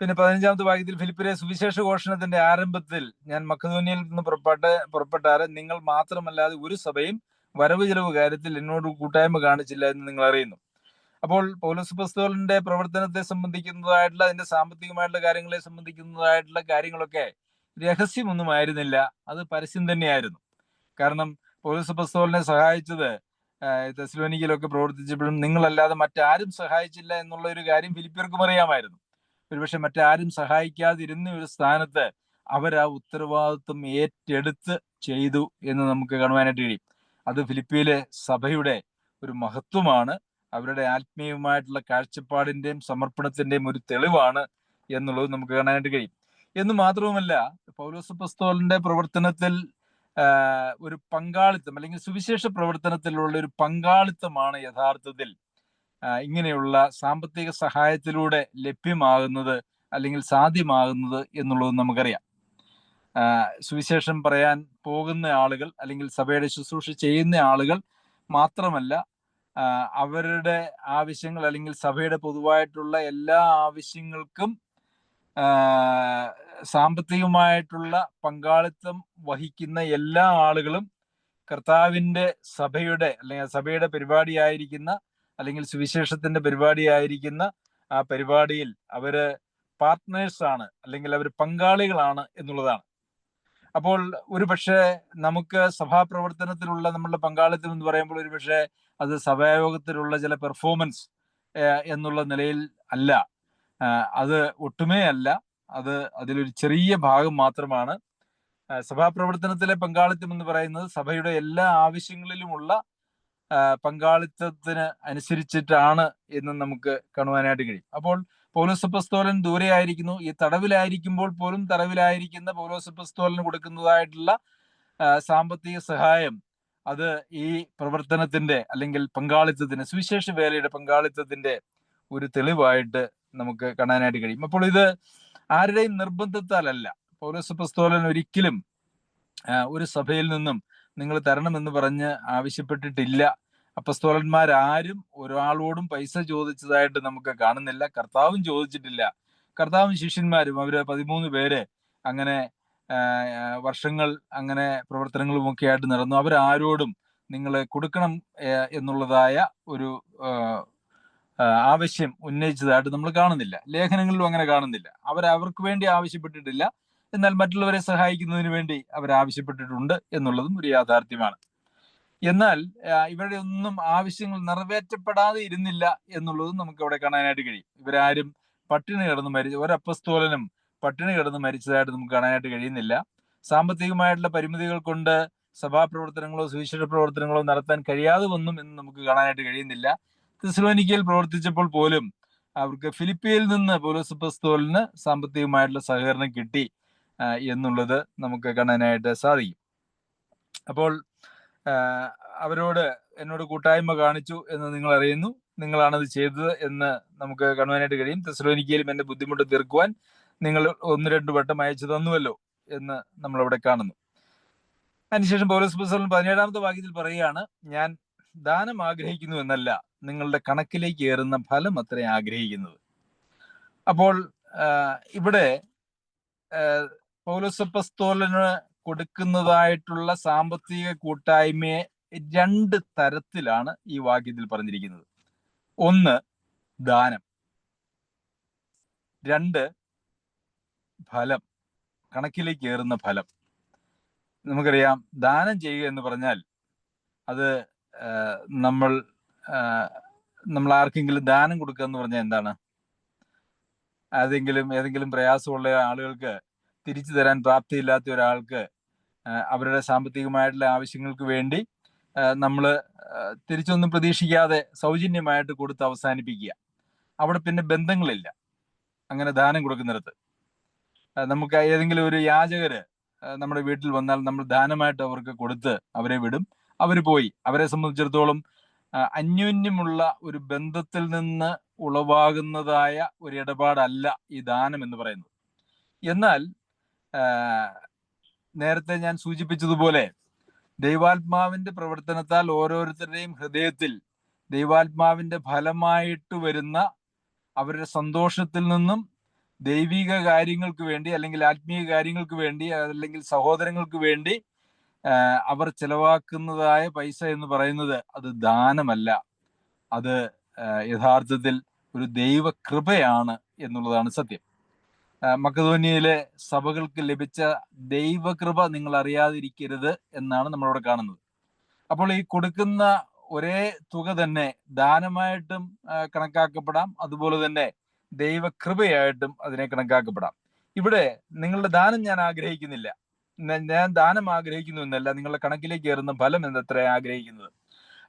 പിന്നെ 15-ാമത്തെ വാക്യത്തിൽ ഫിലിപ്പിലെ സുവിശേഷ ഘോഷണത്തിന്റെ ആരംഭത്തിൽ ഞാൻ മക്കെദോന്യയിൽ നിന്ന് പുറപ്പെട്ടാറ് നിങ്ങൾ മാത്രമല്ലാതെ ഒരു സഭയും വരവ് ചെലവ് കാര്യത്തിൽ എന്നോട് കൂട്ടായ്മ കാണിച്ചില്ല എന്ന് നിങ്ങൾ അറിയുന്നു. അപ്പോൾ പൗലോസ് അപ്പോസ്തലന്റെ പ്രവർത്തനത്തെ സംബന്ധിക്കുന്നതായിട്ടുള്ള അതിന്റെ സാമ്പത്തികമായിട്ടുള്ള കാര്യങ്ങളെ സംബന്ധിക്കുന്നതായിട്ടുള്ള കാര്യങ്ങളൊക്കെ രഹസ്യമൊന്നും ആയിരുന്നില്ല, അത് പരസ്യം തന്നെയായിരുന്നു. കാരണം പൗലോസ് അപ്പോസ്തലനെ സഹായിച്ചത് തെസ്സലോനിക്കയിലൊക്കെ പ്രവർത്തിച്ചപ്പോഴും നിങ്ങളല്ലാതെ മറ്റാരും സഹായിച്ചില്ല എന്നുള്ള ഒരു കാര്യം ഫിലിപ്പിയർക്കും അറിയാമായിരുന്നു. ഒരുപക്ഷെ മറ്റാരും സഹായിക്കാതിരുന്ന ഒരു സ്ഥാനത്ത് അവർ ആ ഉത്തരവാദിത്വം ഏറ്റെടുത്ത് ചെയ്തു എന്ന് നമുക്ക് കാണുവാനായിട്ട് കഴിയും. അത് ഫിലിപ്പിയിലെ സഭയുടെ ഒരു മഹത്വമാണ്, അവരുടെ ആത്മീയമായിട്ടുള്ള കാഴ്ചപ്പാടിന്റെയും സമർപ്പണത്തിന്റെയും ഒരു തെളിവാണ് എന്നുള്ളത് നമുക്ക് കാണാനായിട്ട് കഴിയും. എന്ന് മാത്രവുമല്ല, പൗലോസ് അപ്പോസ്തലന്റെ പ്രവർത്തനത്തിൽ ഒരു പങ്കാളിത്തം അല്ലെങ്കിൽ സുവിശേഷ പ്രവർത്തനത്തിലുള്ള ഒരു പങ്കാളിത്തമാണ് യഥാർത്ഥത്തിൽ ഇങ്ങനെയുള്ള സാമ്പത്തിക സഹായത്തിലൂടെ ലഭ്യമാകുന്നത് അല്ലെങ്കിൽ സാധ്യമാകുന്നത് എന്നുള്ളത് നമുക്കറിയാം. സുവിശേഷം പറയാൻ പോകുന്ന ആളുകൾ അല്ലെങ്കിൽ സഭയുടെ ശുശ്രൂഷ ചെയ്യുന്ന ആളുകൾ മാത്രമല്ല, അവരുടെ ആവശ്യങ്ങൾ അല്ലെങ്കിൽ സഭയുടെ പൊതുവായിട്ടുള്ള എല്ലാ ആവശ്യങ്ങൾക്കും സാമ്പത്തികമായിട്ടുള്ള പങ്കാളിത്തം വഹിക്കുന്ന എല്ലാ ആളുകളും കർത്താവിൻ്റെ സഭയുടെ അല്ലെങ്കിൽ സഭയുടെ പരിപാടിയായിരിക്കുന്ന അല്ലെങ്കിൽ സുവിശേഷത്തിന്റെ പരിപാടിയായിരിക്കുന്ന ആ പരിപാടിയിൽ അവര് പാർട്ട്നേഴ്സ് ആണ് അല്ലെങ്കിൽ അവർ പങ്കാളികളാണ് എന്നുള്ളതാണ്. അപ്പോൾ ഒരു പക്ഷേ നമുക്ക് സഭാപ്രവർത്തനത്തിലുള്ള നമ്മളുടെ പങ്കാളിത്തം എന്ന് പറയുമ്പോൾ ഒരു പക്ഷേ അത് സഭായോഗത്തിലുള്ള ചില പെർഫോമൻസ് എന്നുള്ള നിലയിൽ അല്ല, അത് ഒട്ടുമേ അല്ല, അത് അതിലൊരു ചെറിയ ഭാഗം മാത്രമാണ്. സഭാപ്രവർത്തനത്തിലെ പങ്കാളിത്തം എന്ന് പറയുന്നത് സഭയുടെ എല്ലാ ആവശ്യങ്ങളിലുമുള്ള പങ്കാളിത്തത്തിന് അനുസരിച്ചിട്ടാണ് എന്ന് നമുക്ക് കാണുവാനായിട്ട് കഴിയും. അപ്പോൾ പൗലോസ് അപ്പോസ്തലൻ ദൂരെ ആയിരിക്കുന്നു, ഈ തടവിലായിരിക്കുമ്പോൾ പോലും തടവിലായിരിക്കുന്ന പൗലോസ് അപ്പോസ്തലന് കൊടുക്കുന്നതായിട്ടുള്ള സാമ്പത്തിക സഹായം അത് ഈ പ്രവർത്തനത്തിന്റെ അല്ലെങ്കിൽ പങ്കാളിത്തത്തിന്, സുവിശേഷ വേലയുടെ പങ്കാളിത്തത്തിന്റെ ഒരു തെളിവായിട്ട് നമുക്ക് കാണാനായിട്ട് കഴിയും. അപ്പോൾ ഇത് ആരുടെയും നിർബന്ധത്താലല്ല. പൗലോസ് അപ്പോസ്തലൻ ഒരിക്കലും ഒരു സഭയിൽ നിന്നും നിങ്ങൾ തരണമെന്ന് പറഞ്ഞ് ആവശ്യപ്പെട്ടിട്ടില്ല, അപ്പസ്തോലന്മാരാരും ഒരാളോടും പൈസ ചോദിച്ചതായിട്ട് നമുക്ക് കാണുന്നില്ല. കർത്താവും ചോദിച്ചിട്ടില്ല. കർത്താവും ശിഷ്യന്മാരും അവര് 13 പേര് അങ്ങനെ വർഷങ്ങൾ അങ്ങനെ പ്രവർത്തനങ്ങളുമൊക്കെ ആയിട്ട് നടന്നു. അവരാരോടും നിങ്ങൾ കൊടുക്കണം എന്നുള്ളതായ ഒരു ആവശ്യം ഉന്നയിച്ചതായിട്ട് നമ്മൾ കാണുന്നില്ല. ലേഖനങ്ങളിലും അങ്ങനെ കാണുന്നില്ല. അവർക്ക് വേണ്ടി ആവശ്യപ്പെട്ടിട്ടില്ല. എന്നാൽ മറ്റുള്ളവരെ സഹായിക്കുന്നതിന് വേണ്ടി അവരാവശ്യപ്പെട്ടിട്ടുണ്ട് എന്നുള്ളതും ഒരു യാഥാർത്ഥ്യമാണ്. എന്നാൽ ഇവരുടെ ഒന്നും ആവശ്യങ്ങൾ നിറവേറ്റപ്പെടാതെ ഇരുന്നില്ല എന്നുള്ളതും നമുക്ക് അവിടെ കാണാനായിട്ട് കഴിയും. ഇവരാരും പട്ടിണി കിടന്ന് ഒരപ്പസ്തോലനും പട്ടിണി കിടന്ന് മരിച്ചതായിട്ട് നമുക്ക് കാണാനായിട്ട് കഴിയുന്നില്ല. സാമ്പത്തികമായിട്ടുള്ള പരിമിതികൾ കൊണ്ട് സഭാപ്രവർത്തനങ്ങളോ സുവിശേഷ പ്രവർത്തനങ്ങളോ നടത്താൻ കഴിയാതെ വന്നും എന്ന് നമുക്ക് കാണാനായിട്ട് കഴിയുന്നില്ല. തെസ്സലോനിക്കയിൽ പ്രവർത്തിച്ചപ്പോൾ പോലും അവർക്ക് ഫിലിപ്പിയിൽ നിന്ന് പൗലോസ് അപ്പസ്തോലന് സാമ്പത്തികമായിട്ടുള്ള സഹകരണം കിട്ടി എന്നുള്ളത് നമുക്ക് കാണാനായിട്ട് സാധിക്കും. അപ്പോൾ അവരോട് എന്നോട് കൂട്ടായ്മ കാണിച്ചു എന്ന് നിങ്ങൾ അറിയുന്നു, നിങ്ങളാണത് ചെയ്തത് എന്ന് നമുക്ക് കാണുവാനായിട്ട് കഴിയും. തെസ്സലോനിക്കയിലും എന്റെ ബുദ്ധിമുട്ട് തീർക്കുവാൻ നിങ്ങൾ 1-2 വട്ടം അയച്ചു തന്നുവല്ലോ എന്ന് നമ്മളവിടെ കാണുന്നു. അതിനുശേഷം പൗലോസ് അപ്പോസ്തലൻ 17-ാമത്തെ വാക്യത്തിൽ പറയുകയാണ്, ഞാൻ ദാനം ആഗ്രഹിക്കുന്നു എന്നല്ല, നിങ്ങളുടെ കണക്കിലേക്ക് ഏറുന്ന ഫലം അത്രേ ആഗ്രഹിക്കുന്നത്. അപ്പോൾ ഇവിടെ പൗലോസ് അപ്പോസ്തലന് കൊടുക്കുന്നതായിട്ടുള്ള സാമ്പത്തിക കൂട്ടായ്മയെ 2 തരത്തിലാണ് ഈ വാക്യത്തിൽ പറഞ്ഞിരിക്കുന്നത്. 1 ദാനം, 2 ഫലം, കണക്കിലേക്ക് ഏറുന്ന ഫലം. നമുക്കറിയാം, ദാനം ചെയ്യുക എന്ന് പറഞ്ഞാൽ അത് നമ്മൾ ആർക്കെങ്കിലും ദാനം കൊടുക്കുക എന്ന് പറഞ്ഞാൽ എന്താണ്? ഏതെങ്കിലും പ്രയാസമുള്ള ആളുകൾക്ക്, തിരിച്ചു തരാൻ പ്രാപ്തിയില്ലാത്ത ഒരാൾക്ക് അവരുടെ സാമ്പത്തികമായിട്ടുള്ള ആവശ്യങ്ങൾക്ക് വേണ്ടി നമ്മൾ തിരിച്ചൊന്നും പ്രതീക്ഷിക്കാതെ സൗജന്യമായിട്ട് കൊടുത്ത് അവസാനിപ്പിക്കുക. അവിടെ പിന്നെ ബന്ധങ്ങളില്ല. അങ്ങനെ ദാനം കൊടുക്കുന്നിടത്ത് നമുക്ക് ഏതെങ്കിലും ഒരു യാചകര് നമ്മുടെ വീട്ടിൽ വന്നാൽ നമ്മൾ ദാനമായിട്ട് അവർക്ക് കൊടുത്ത് അവരെ വിടും. അവർ പോയി. അവരെ സംബന്ധിച്ചിടത്തോളം അന്യോന്യമുള്ള ഒരു ബന്ധത്തിൽ നിന്ന് ഉളവാകുന്നതായ ഒരു ഇടപാടല്ല ഈ ദാനം എന്ന് പറയുന്നത്. എന്നാൽ നേരത്തെ ഞാൻ സൂചിപ്പിച്ചതുപോലെ ദൈവാത്മാവിന്റെ പ്രവർത്തനത്താൽ ഓരോരുത്തരുടെയും ഹൃദയത്തിൽ ദൈവാത്മാവിന്റെ ഫലമായിട്ട് വരുന്ന അവരുടെ സന്തോഷത്തിൽ നിന്നും ദൈവിക കാര്യങ്ങൾക്ക് വേണ്ടി, അല്ലെങ്കിൽ ആത്മീയ കാര്യങ്ങൾക്ക് വേണ്ടി, അല്ലെങ്കിൽ സഹോദരങ്ങൾക്ക് വേണ്ടി അവർ ചെലവാക്കുന്നതായ പൈസ എന്ന് പറയുന്നത് അത് ദാനമല്ല, അത് യഥാർത്ഥത്തിൽ ഒരു ദൈവകൃപയാണ് എന്നുള്ളതാണ് സത്യം. മക്കതോന്യയിലെ സഭകൾക്ക് ലഭിച്ച ദൈവകൃപ നിങ്ങൾ അറിയാതിരിക്കരുത് എന്നാണ് നമ്മളവിടെ കാണുന്നത്. അപ്പോൾ ഈ കൊടുക്കുന്ന ഒരേ തുക തന്നെ ദാനമായിട്ടും കണക്കാക്കപ്പെടാം, അതുപോലെ തന്നെ ദൈവകൃപയായിട്ടും അതിനെ കണക്കാക്കപ്പെടാം. ഇവിടെ നിങ്ങളുടെ ദാനം ഞാൻ ആഗ്രഹിക്കുന്നില്ല, ഞാൻ ദാനം ആഗ്രഹിക്കുന്നു എന്നല്ല, നിങ്ങളുടെ കണക്കിലേക്ക് ഏറുന്ന ഫലം എന്നത്ര ആഗ്രഹിക്കുന്നത്.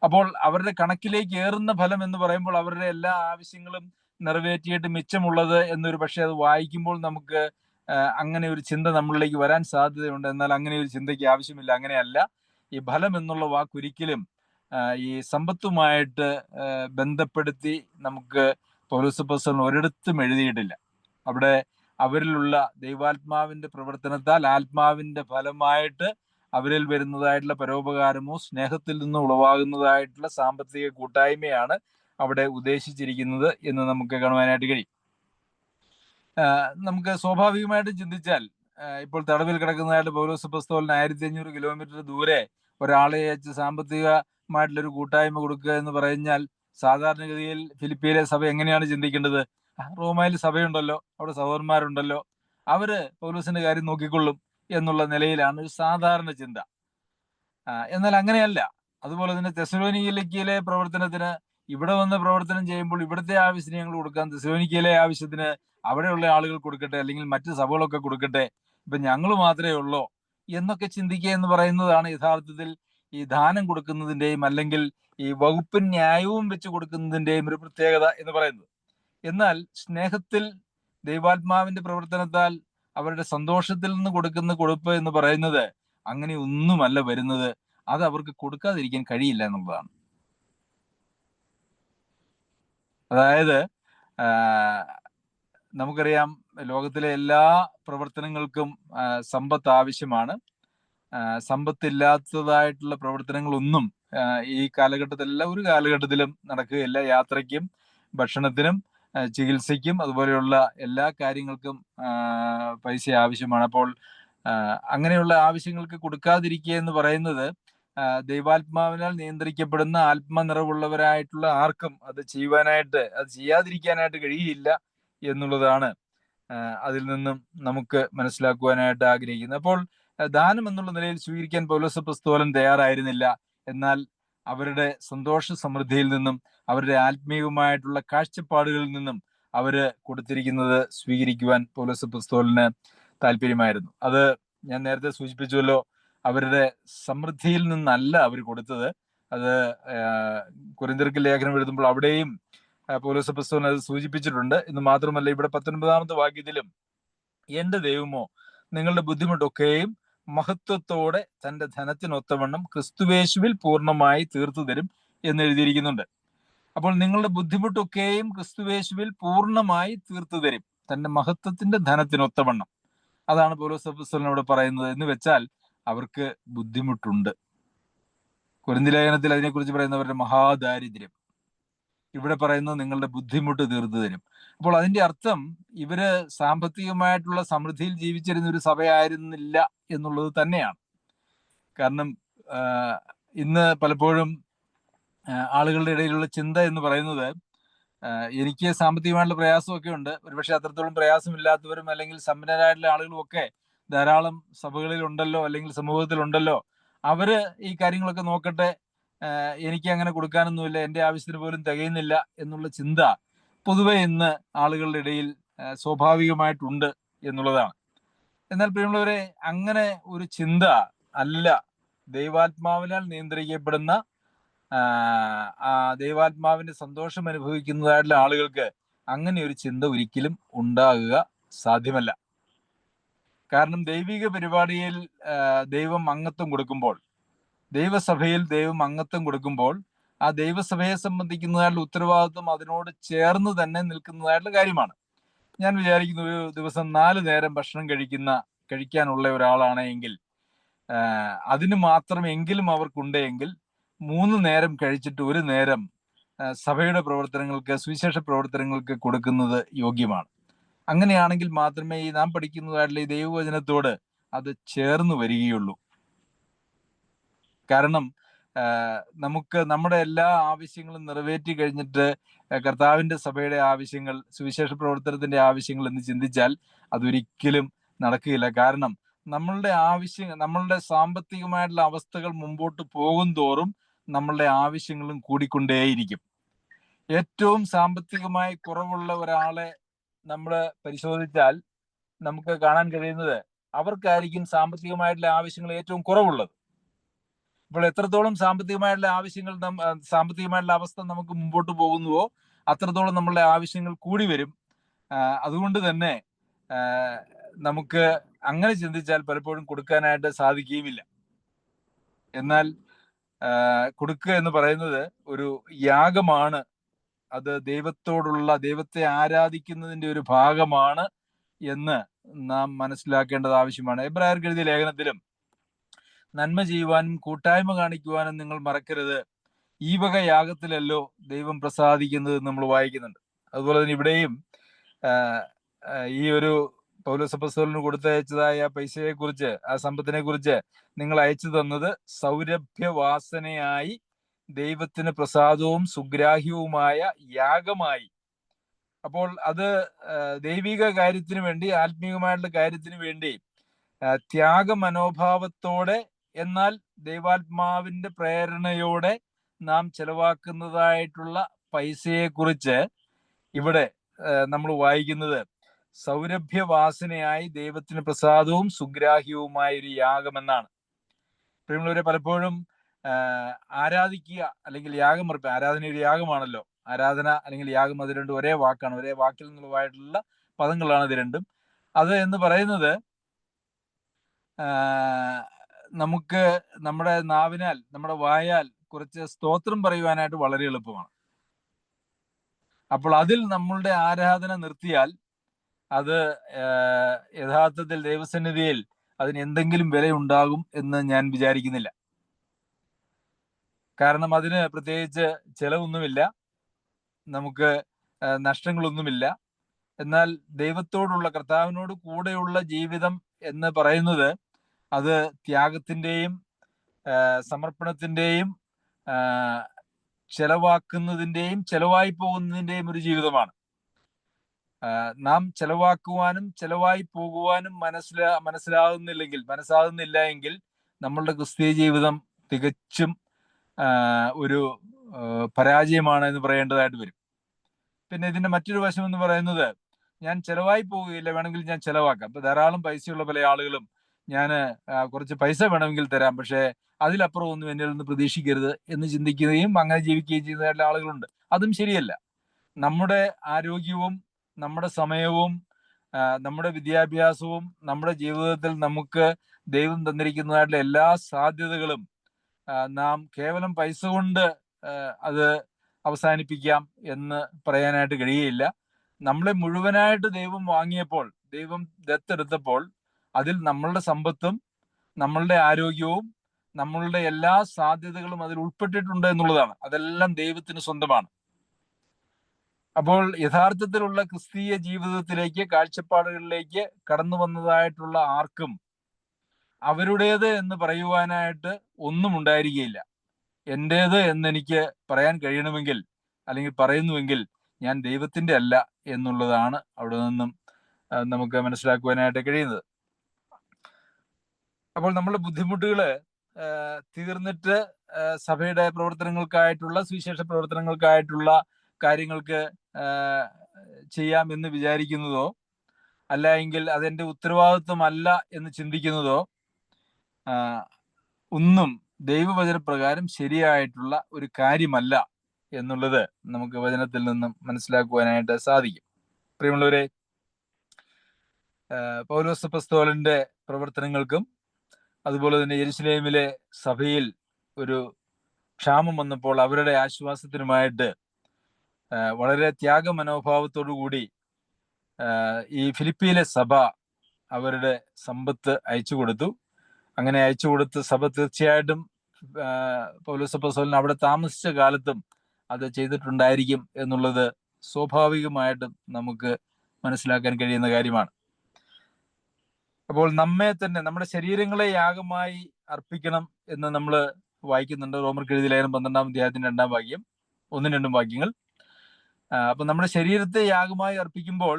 അപ്പോൾ അവരുടെ കണക്കിലേക്ക് ഏറുന്ന ഫലം എന്ന് പറയുമ്പോൾ അവരുടെ എല്ലാ ആവശ്യങ്ങളും നിറവേറ്റിയിട്ട് മിച്ചമുള്ളത് എന്നൊരു പക്ഷേ അത് വായിക്കുമ്പോൾ നമുക്ക് അങ്ങനെ ഒരു ചിന്ത നമ്മളിലേക്ക് വരാൻ സാധ്യതയുണ്ട്. എന്നാൽ അങ്ങനെ ഒരു ചിന്തയ്ക്ക് ആവശ്യമില്ല. അങ്ങനെയല്ല. ഈ ഫലം എന്നുള്ള വാക്കൊരിക്കലും ഈ സമ്പത്തുമായിട്ട് ബന്ധപ്പെടുത്തി നമുക്ക് പൗലോസ് അപ്പോസ്തലൻ ഒരിടത്തും എഴുതിയിട്ടില്ല. അവിടെ അവരിലുള്ള ദൈവാത്മാവിന്റെ പ്രവർത്തനത്താൽ ആത്മാവിന്റെ ഫലമായിട്ട് അവരിൽ വരുന്നതായിട്ടുള്ള പരോപകാരമോ സ്നേഹത്തിൽ നിന്ന് ഉളവാകുന്നതായിട്ടുള്ള സാമ്പത്തിക കൂട്ടായ്മയാണ് അവിടെ ഉദ്ദേശിച്ചിരിക്കുന്നത് എന്ന് നമുക്ക് കാണുവാനായിട്ട് കഴിയും. നമുക്ക് സ്വാഭാവികമായിട്ടും ചിന്തിച്ചാൽ ഇപ്പോൾ തടവിൽ കിടക്കുന്നതായിട്ട് പൗലോസ് അപ്പോസ്തലൻ 1500 കിലോമീറ്റർ ദൂരെ ഒരാളെ അയച്ച് സാമ്പത്തികമായിട്ടുള്ളൊരു കൂട്ടായ്മ കൊടുക്കുക എന്ന് പറഞ്ഞാൽ സാധാരണഗതിയിൽ ഫിലിപ്പിയിലെ സഭ എങ്ങനെയാണ് ചിന്തിക്കേണ്ടത്? റോമയിൽ സഭയുണ്ടല്ലോ, അവിടെ സഹോദരന്മാരുണ്ടല്ലോ, അവര് പൗലോസിന്റെ കാര്യം നോക്കിക്കൊള്ളും എന്നുള്ള നിലയിലാണ് ഒരു സാധാരണ ചിന്ത. എന്നാൽ അങ്ങനെയല്ല. അതുപോലെ തന്നെ തെസ്സലോനിക്കയിലെ പ്രവർത്തനത്തിന് ഇവിടെ വന്ന് പ്രവർത്തനം ചെയ്യുമ്പോൾ ഇവിടുത്തെ ആവശ്യത്തിന് ഞങ്ങൾ കൊടുക്കാം, തെസ്സലോനിക്കയിലെ ആവശ്യത്തിന് അവിടെയുള്ള ആളുകൾ കൊടുക്കട്ടെ, അല്ലെങ്കിൽ മറ്റ് സഭകളൊക്കെ കൊടുക്കട്ടെ, ഇപ്പൊ ഞങ്ങൾ മാത്രമേ ഉള്ളൂ എന്നൊക്കെ ചിന്തിക്കുക എന്ന് പറയുന്നതാണ് യഥാർത്ഥത്തിൽ ഈ ദാനം കൊടുക്കുന്നതിൻ്റെയും അല്ലെങ്കിൽ ഈ വകുപ്പും ന്യായവും വെച്ച് കൊടുക്കുന്നതിൻ്റെയും ഒരു പ്രത്യേകത എന്ന് പറയുന്നത്. എന്നാൽ സ്നേഹത്തിൽ ദൈവാത്മാവിന്റെ പ്രവർത്തനത്താൽ അവരുടെ സന്തോഷത്തിൽ നിന്ന് കൊടുക്കുന്ന കൊടുപ്പ് എന്ന് പറയുന്നത് അങ്ങനെ ഒന്നുമല്ല വരുന്നത്. അത് അവർക്ക് കൊടുക്കാതിരിക്കാൻ കഴിയില്ല എന്നുള്ളതാണ്. അതായത് നമുക്കറിയാം, ലോകത്തിലെ എല്ലാ പ്രവർത്തനങ്ങൾക്കും സമ്പത്ത് ആവശ്യമാണ്. സമ്പത്തില്ലാത്തതായിട്ടുള്ള പ്രവർത്തനങ്ങളൊന്നും ഈ കാലഘട്ടത്തിലല്ല, ഒരു കാലഘട്ടത്തിലും നടക്കുകയില്ല. യാത്രയ്ക്കും ഭക്ഷണത്തിനും ചികിത്സയ്ക്കും അതുപോലെയുള്ള എല്ലാ കാര്യങ്ങൾക്കും പൈസ ആവശ്യമാണ്. അപ്പോൾ അങ്ങനെയുള്ള ആവശ്യങ്ങൾക്ക് കൊടുക്കാതിരിക്കുക എന്ന് പറയുന്നത് ദൈവാത്മാവിനാൽ നിയന്ത്രിക്കപ്പെടുന്ന ആത്മനിറവുള്ളവരായിട്ടുള്ള ആർക്കും അത് ചെയ്യാതിരിക്കാനായിട്ട് കഴിയില്ല എന്നുള്ളതാണ് അതിൽ നിന്നും നമുക്ക് മനസ്സിലാക്കുവാനായിട്ട് ആഗ്രഹിക്കുന്നത്. അപ്പോൾ ദാനം എന്നുള്ള നിലയിൽ സ്വീകരിക്കാൻ പൗലോസ് അപ്പോസ്തലൻ തയ്യാറായിരുന്നില്ല. എന്നാൽ അവരുടെ സന്തോഷ സമൃദ്ധിയിൽ നിന്നും അവരുടെ ആത്മീയമായിട്ടുള്ള കാഴ്ചപ്പാടുകളിൽ നിന്നും അവര് കൊടുത്തിരിക്കുന്നത് സ്വീകരിക്കുവാൻ പൗലോസ് അപ്പോസ്തലന് താല്പര്യമായിരുന്നു. അത് ഞാൻ നേരത്തെ സൂചിപ്പിച്ചുവല്ലോ, അവരുടെ സമൃദ്ധിയിൽ നിന്നല്ല അവർ കൊടുത്തത്. അത് കൊരിന്ത്യർക്ക് ലേഖനം എഴുതുമ്പോൾ അവിടെയും പൗലോസ് അപ്പോസ്തലൻ അത് സൂചിപ്പിച്ചിട്ടുണ്ട്. എന്ന് മാത്രമല്ല, ഇവിടെ 19-ാമത്തെ വാക്യത്തിലും എന്റെ ദൈവമോ നിങ്ങളുടെ ബുദ്ധിമുട്ടൊക്കെയും മഹത്വത്തോടെ തന്റെ ധനത്തിനൊത്തവണ്ണം ക്രിസ്തുവേശുവിൽ പൂർണ്ണമായി തീർത്തു തരും എന്ന് എഴുതിയിരിക്കുന്നുണ്ട്. അപ്പോൾ നിങ്ങളുടെ ബുദ്ധിമുട്ടൊക്കെയും ക്രിസ്തുവേശുവിൽ പൂർണ്ണമായി തീർത്തു തരും, തന്റെ മഹത്വത്തിന്റെ ധനത്തിനൊത്തവണ്ണം. അതാണ് പൗലോസ് അപ്പോസ്തലൻ ഇവിടെ പറയുന്നത്. എന്ന് വെച്ചാൽ അവർക്ക് ബുദ്ധിമുട്ടുണ്ട്. കൊരിന്ത്യ ലേഖനത്തിൽ അതിനെക്കുറിച്ച് പറയുന്നവരുടെ മഹാദാരിദ്ര്യം, ഇവിടെ പറയുന്നത് നിങ്ങളുടെ ബുദ്ധിമുട്ട് തീർത്തു തരും. അപ്പോൾ അതിന്റെ അർത്ഥം ഇവര് സാമ്പത്തികമായിട്ടുള്ള സമൃദ്ധിയിൽ ജീവിച്ചിരുന്ന ഒരു സഭയായിരുന്നില്ല എന്നുള്ളത് തന്നെയാണ്. കാരണം ഇന്ന് പലപ്പോഴും ആളുകളുടെ ഇടയിലുള്ള ചിന്ത എന്ന് പറയുന്നത്, എനിക്ക് സാമ്പത്തികമായിട്ടുള്ള പ്രയാസമൊക്കെ ഉണ്ട്, ഒരുപക്ഷെ അത്രത്തോളം പ്രയാസമില്ലാത്തവരും അല്ലെങ്കിൽ സമ്പന്നരായിട്ടുള്ള ആളുകളും ഒക്കെ ധാരാളം സഭകളിൽ ഉണ്ടല്ലോ, അല്ലെങ്കിൽ സമൂഹത്തിലുണ്ടല്ലോ, അവര് ഈ കാര്യങ്ങളൊക്കെ നോക്കട്ടെ, എനിക്ക് അങ്ങനെ കൊടുക്കാനൊന്നുമില്ല, എൻ്റെ ആവശ്യത്തിന് പോലും തികയുന്നില്ല എന്നുള്ള ചിന്ത പൊതുവെ ഇന്ന് ആളുകളുടെ ഇടയിൽ സ്വാഭാവികമായിട്ടുണ്ട് എന്നുള്ളതാണ്. എന്നാൽ പ്രിയമുള്ളവരെ, അങ്ങനെ ഒരു ചിന്ത അല്ല ദൈവാത്മാവിനാൽ നിയന്ത്രിക്കപ്പെടുന്ന ദൈവാത്മാവിന്റെ സന്തോഷം അനുഭവിക്കുന്നതായിട്ടുള്ള ആളുകൾക്ക് അങ്ങനെ ഒരു ചിന്ത ഒരിക്കലും ഉണ്ടാകുക സാധ്യമല്ല. കാരണം ദൈവിക പരിപാടിയിൽ ദൈവം അംഗത്വം കൊടുക്കുമ്പോൾ, ദൈവസഭയിൽ ദൈവം അംഗത്വം കൊടുക്കുമ്പോൾ ആ ദൈവസഭയെ സംബന്ധിക്കുന്നതായിട്ടുള്ള ഉത്തരവാദിത്വം അതിനോട് ചേർന്ന് തന്നെ നിൽക്കുന്നതായിട്ടുള്ള കാര്യമാണ്. ഞാൻ വിചാരിക്കുന്നു, ഒരു ദിവസം 4 നേരം ഭക്ഷണം കഴിക്കാനുള്ള ഒരാളാണെങ്കിൽ അതിന് മാത്രമെങ്കിലും അവർക്കുണ്ടെങ്കിൽ 3 നേരം കഴിച്ചിട്ട് 1 നേരം സഭയുടെ പ്രവർത്തനങ്ങൾക്ക്, സുവിശേഷ പ്രവർത്തനങ്ങൾക്ക് കൊടുക്കുന്നത് യോഗ്യമാണ്. അങ്ങനെയാണെങ്കിൽ മാത്രമേ ഈ നാം പഠിക്കുന്നതായിട്ടുള്ള ഈ ദൈവവചനത്തോട് അത് ചേർന്ന് വരികയുള്ളൂ. കാരണം നമുക്ക് നമ്മുടെ എല്ലാ ആവശ്യങ്ങളും നിറവേറ്റി കഴിഞ്ഞിട്ട് കർത്താവിന്റെ സഭയുടെ ആവശ്യങ്ങൾ, സുവിശേഷ പ്രവർത്തനത്തിന്റെ ആവശ്യങ്ങൾ എന്ന് ചിന്തിച്ചാൽ അതൊരിക്കലും നടക്കുകയില്ല. കാരണം നമ്മളുടെ സാമ്പത്തികമായിട്ടുള്ള അവസ്ഥകൾ മുമ്പോട്ട് പോകും തോറും നമ്മളുടെ ആവശ്യങ്ങളും കൂടിക്കൊണ്ടേയിരിക്കും. ഏറ്റവും സാമ്പത്തികമായി കുറവുള്ള ഒരാളെ നമ്മൾ പരിശോധിച്ചാൽ നമുക്ക് കാണാൻ കഴിയുന്നത് അവർക്കായിരിക്കും സാമ്പത്തികമായിട്ടുള്ള ആവശ്യങ്ങൾ ഏറ്റവും കുറവുള്ളത്. ഇപ്പോൾ എത്രത്തോളം സാമ്പത്തികമായിട്ടുള്ള അവസ്ഥ നമുക്ക് മുമ്പോട്ട് പോകുന്നുവോ അത്രത്തോളം നമ്മളുടെ ആവശ്യങ്ങൾ കൂടി വരും. അതുകൊണ്ട് തന്നെ നമുക്ക് അങ്ങനെ ചിന്തിച്ചാൽ പലപ്പോഴും കൊടുക്കാനായിട്ട് സാധിക്കുകയുമില്ല. എന്നാൽ കൊടുക്കുക എന്ന് പറയുന്നത് ഒരു യാഗമാണ്. അത് ദൈവത്തെ ആരാധിക്കുന്നതിന്റെ ഒരു ഭാഗമാണ് എന്ന് നാം മനസ്സിലാക്കേണ്ടത് ആവശ്യമാണ്. എബ്രായർക്ക് എഴുതിയ ലേഖനത്തിലും നന്മ ചെയ്യുവാനും കൂട്ടായ്മ കാണിക്കുവാനും നിങ്ങൾ മറക്കരുത്, ഈ വക യാഗത്തിലല്ലോ ദൈവം പ്രസാദിക്കുന്നത് നമ്മൾ വായിക്കുന്നുണ്ട്. അതുപോലെ തന്നെ ഇവിടെയും ഈ ഒരു പൗലോസ് അപ്പോസ്തലന് കൊടുത്തയച്ചതായ പൈസയെ കുറിച്ച്, ആ സമ്പത്തിനെ കുറിച്ച് നിങ്ങൾ അയച്ചു തന്നത് സൗരഭ്യവാസനയായി ദൈവത്തിന് പ്രസാദവും സുഗ്രാഹ്യവുമായ യാഗമായി. അപ്പോൾ അത് ദൈവിക കാര്യത്തിന് വേണ്ടി, ആത്മീയമായിട്ടുള്ള കാര്യത്തിന് വേണ്ടി ത്യാഗ മനോഭാവത്തോടെ, എന്നാൽ ദൈവാത്മാവിന്റെ പ്രേരണയോടെ നാം ചെലവാക്കുന്നതായിട്ടുള്ള പൈസയെ കുറിച്ച് ഇവിടെ നമ്മൾ വായിക്കുന്നത് സൗരഭ്യവാസനയായി ദൈവത്തിന് പ്രസാദവും സുഗ്രാഹ്യവുമായ ഒരു യാഗമെന്നാണ്. പ്രിയമുള്ളവരെ, പലപ്പോഴും ആരാധിക്കുക അല്ലെങ്കിൽ യാഗം അർപ്പിക്കുക, ആരാധന ഒരു യാഗമാണല്ലോ. ആരാധന അല്ലെങ്കിൽ യാഗം അത് രണ്ടും ഒരേ വാക്കാണ്, ഒരേ വാക്കിൽ നിന്നുള്ളതായിട്ടുള്ള പദങ്ങളാണ് ഇത് രണ്ടും. അത് എന്ന് പറയുന്നത് നമുക്ക് നമ്മുടെ നാവിനാൽ, നമ്മുടെ വായാൽ കുറച്ച് സ്തോത്രം പറയുവാനായിട്ട് വളരെ എളുപ്പമാണ്. അപ്പോൾ അതിൽ നമ്മളുടെ ആരാധന നിർത്തിയാൽ അത് യഥാർത്ഥത്തിൽ ദൈവസന്നിധിയിൽ അതിന് എന്തെങ്കിലും വിലയുണ്ടാകും എന്ന് ഞാൻ വിചാരിക്കുന്നില്ല. കാരണം അതിന് പ്രത്യേകിച്ച് ചെലവൊന്നുമില്ല, നമുക്ക് നഷ്ടങ്ങളൊന്നുമില്ല. എന്നാൽ ദൈവത്തോടുള്ള, കർത്താവിനോട് കൂടെയുള്ള ജീവിതം എന്ന് പറയുന്നത് അത് ത്യാഗത്തിൻ്റെയും സമർപ്പണത്തിൻ്റെയും ചെലവാക്കുന്നതിൻ്റെയും ചെലവായി പോകുന്നതിൻ്റെയും ഒരു ജീവിതമാണ്. നാം ചെലവാക്കുവാനും ചെലവായി പോകുവാനും മനസ്സാകുന്നില്ല എങ്കിൽ നമ്മളുടെ ക്രിസ്തീയ ജീവിതം തികച്ചും ഒരു പരാജയമാണ് എന്ന് പറയേണ്ടതായിട്ട് വരും. പിന്നെ ഇതിന്റെ മറ്റൊരു വശം എന്ന് പറയുന്നത്, ഞാൻ ചെലവായി പോവുകയില്ല, വേണമെങ്കിൽ ഞാൻ ചെലവാക്കാം. ഇപ്പൊ ധാരാളം പൈസയുള്ള പല ആളുകളും ഞാൻ കുറച്ച് പൈസ വേണമെങ്കിൽ തരാം, പക്ഷേ അതിലപ്പുറം ഒന്നും എന്നിൽ നിന്ന് പ്രതീക്ഷിക്കരുത് എന്ന് ചിന്തിക്കുകയും അങ്ങനെ ജീവിക്കുകയും ചെയ്യുന്ന ആളുകളുണ്ട്. അതും ശരിയല്ല. നമ്മുടെ ആരോഗ്യവും നമ്മുടെ സമയവും നമ്മുടെ വിദ്യാഭ്യാസവും നമ്മുടെ ജീവിതത്തിൽ നമുക്ക് ദൈവം തന്നിരിക്കുന്നതായിട്ടുള്ള എല്ലാ സാധ്യതകളും നാം കേവലം പൈസ കൊണ്ട് അത് അവസാനിപ്പിക്കാം എന്ന് പറയാനായിട്ട് കഴിയുകയില്ല. നമ്മളെ മുഴുവനായിട്ട് ദൈവം വാങ്ങിയപ്പോൾ, ദൈവം ദത്തെടുത്തപ്പോൾ, അതിൽ നമ്മളുടെ സമ്പത്തും നമ്മളുടെ ആരോഗ്യവും നമ്മളുടെ എല്ലാ സാധ്യതകളും അതിൽ ഉൾപ്പെട്ടിട്ടുണ്ട് എന്നുള്ളതാണ്. അതെല്ലാം ദൈവത്തിന് സ്വന്തമാണ്. അപ്പോൾ യഥാർത്ഥത്തിലുള്ള ക്രിസ്തീയ ജീവിതത്തിലേക്ക്, കാഴ്ചപ്പാടുകളിലേക്ക് കടന്നു വന്നതായിട്ടുള്ള ആർക്കും അവരുടേത് എന്ന് പറയുവാനായിട്ട് ഒന്നും ഉണ്ടായിരിക്കുകയില്ല. എൻ്റേത് എന്നെനിക്ക് പറയാൻ കഴിയണമെങ്കിൽ, അല്ലെങ്കിൽ പറയുന്നുവെങ്കിൽ, ഞാൻ ദൈവത്തിൻ്റെ അല്ല എന്നുള്ളതാണ് അവിടെ നിന്നും നമുക്ക് മനസ്സിലാക്കുവാനായിട്ട് കഴിയുന്നത്. അപ്പോൾ നമ്മളുടെ ബുദ്ധിമുട്ടുകൾ തീർന്നിട്ട് സഭയുടെ പ്രവർത്തനങ്ങൾക്കായിട്ടുള്ള, സുവിശേഷ പ്രവർത്തനങ്ങൾക്കായിട്ടുള്ള കാര്യങ്ങൾക്ക് ചെയ്യാം എന്ന് വിചാരിക്കുന്നതോ, അല്ല എങ്കിൽ അതെൻ്റെ ഉത്തരവാദിത്വമല്ല എന്ന് ചിന്തിക്കുന്നതോ ഒന്നും ദൈവവചനപ്രകാരം ശരിയായിട്ടുള്ള ഒരു കാര്യമല്ല എന്നുള്ളത് നമുക്ക് വചനത്തിൽ നിന്നും മനസ്സിലാക്കുവാനായിട്ട് സാധിക്കും. പ്രിയമുള്ളവരെ, പൗലോസ് അപ്പോസ്തലന്റെ പ്രവർത്തനങ്ങൾക്കും അതുപോലെ തന്നെ യെരുശലേമിലെ സഭയിൽ ഒരു ക്ഷാമം വന്നപ്പോൾ അവരുടെ ആശ്വാസത്തിനുമായിട്ട് വളരെ ത്യാഗമനോഭാവത്തോടു കൂടി ഈ ഫിലിപ്പിയിലെ സഭ അവരുടെ സമ്പത്ത് അയച്ചു കൊടുത്തു. അങ്ങനെ അയച്ചു കൊടുത്ത് സഭ തീർച്ചയായിട്ടും പൗലോസ് അപ്പോസ്തലൻ അവിടെ താമസിച്ച കാലത്തും അത് ചെയ്തിട്ടുണ്ടായിരിക്കും എന്നുള്ളത് സ്വാഭാവികമായിട്ടും നമുക്ക് മനസ്സിലാക്കാൻ കഴിയുന്ന കാര്യമാണ്. അപ്പോൾ നമ്മെ തന്നെ, നമ്മുടെ ശരീരങ്ങളെ യാഗമായി അർപ്പിക്കണം എന്ന് നമ്മൾ വായിക്കുന്നുണ്ട്. റോമർക്ക് എഴുതിയ ലേഖനം 12-ാം അധ്യായത്തിന്റെ 2-ാം വാക്യം, 1-2 വാക്യങ്ങൾ. അപ്പൊ നമ്മുടെ ശരീരത്തെ യാഗമായി അർപ്പിക്കുമ്പോൾ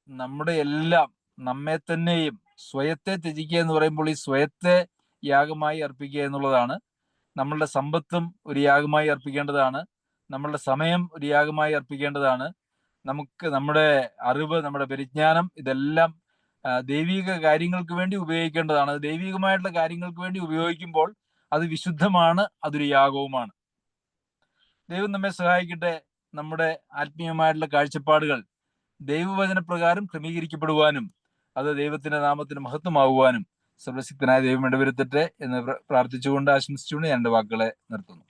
നമ്മുടെ എല്ലാം, നമ്മെ തന്നെയും, സ്വയത്തെ ത്യജിക്കുക എന്ന് പറയുമ്പോൾ ഈ സ്വയത്തെ യാഗമായി അർപ്പിക്കുക എന്നുള്ളതാണ്. നമ്മളുടെ സമ്പത്തും ഒരു യാഗമായി അർപ്പിക്കേണ്ടതാണ്. നമ്മളുടെ സമയം ഒരു യാഗമായി അർപ്പിക്കേണ്ടതാണ്. നമുക്ക് നമ്മുടെ അറിവ്, നമ്മുടെ പരിജ്ഞാനം, ഇതെല്ലാം ദൈവിക കാര്യങ്ങൾക്ക് വേണ്ടി ഉപയോഗിക്കേണ്ടതാണ്. ദൈവികമായിട്ടുള്ള കാര്യങ്ങൾക്ക് വേണ്ടി ഉപയോഗിക്കുമ്പോൾ അത് വിശുദ്ധമാണ്, അതൊരു യാഗവുമാണ്. ദൈവം നമ്മെ സഹായിക്കട്ടെ. നമ്മുടെ ആത്മീയമായിട്ടുള്ള കാഴ്ചപ്പാടുകൾ ദൈവവചനപ്രകാരം ക്രമീകരിക്കപ്പെടുവാനും അത് ദൈവത്തിന്റെ നാമത്തിന് മഹത്വമാകുവാനും സർവശക്തനായ ദൈവം ഇടവരുത്തട്ടെ എന്ന് പ്രാർത്ഥിച്ചുകൊണ്ട്, ആശംസിച്ചുകൊണ്ട് ഞാൻ എൻ്റെ വാക്കുകളെ നിർത്തുന്നു.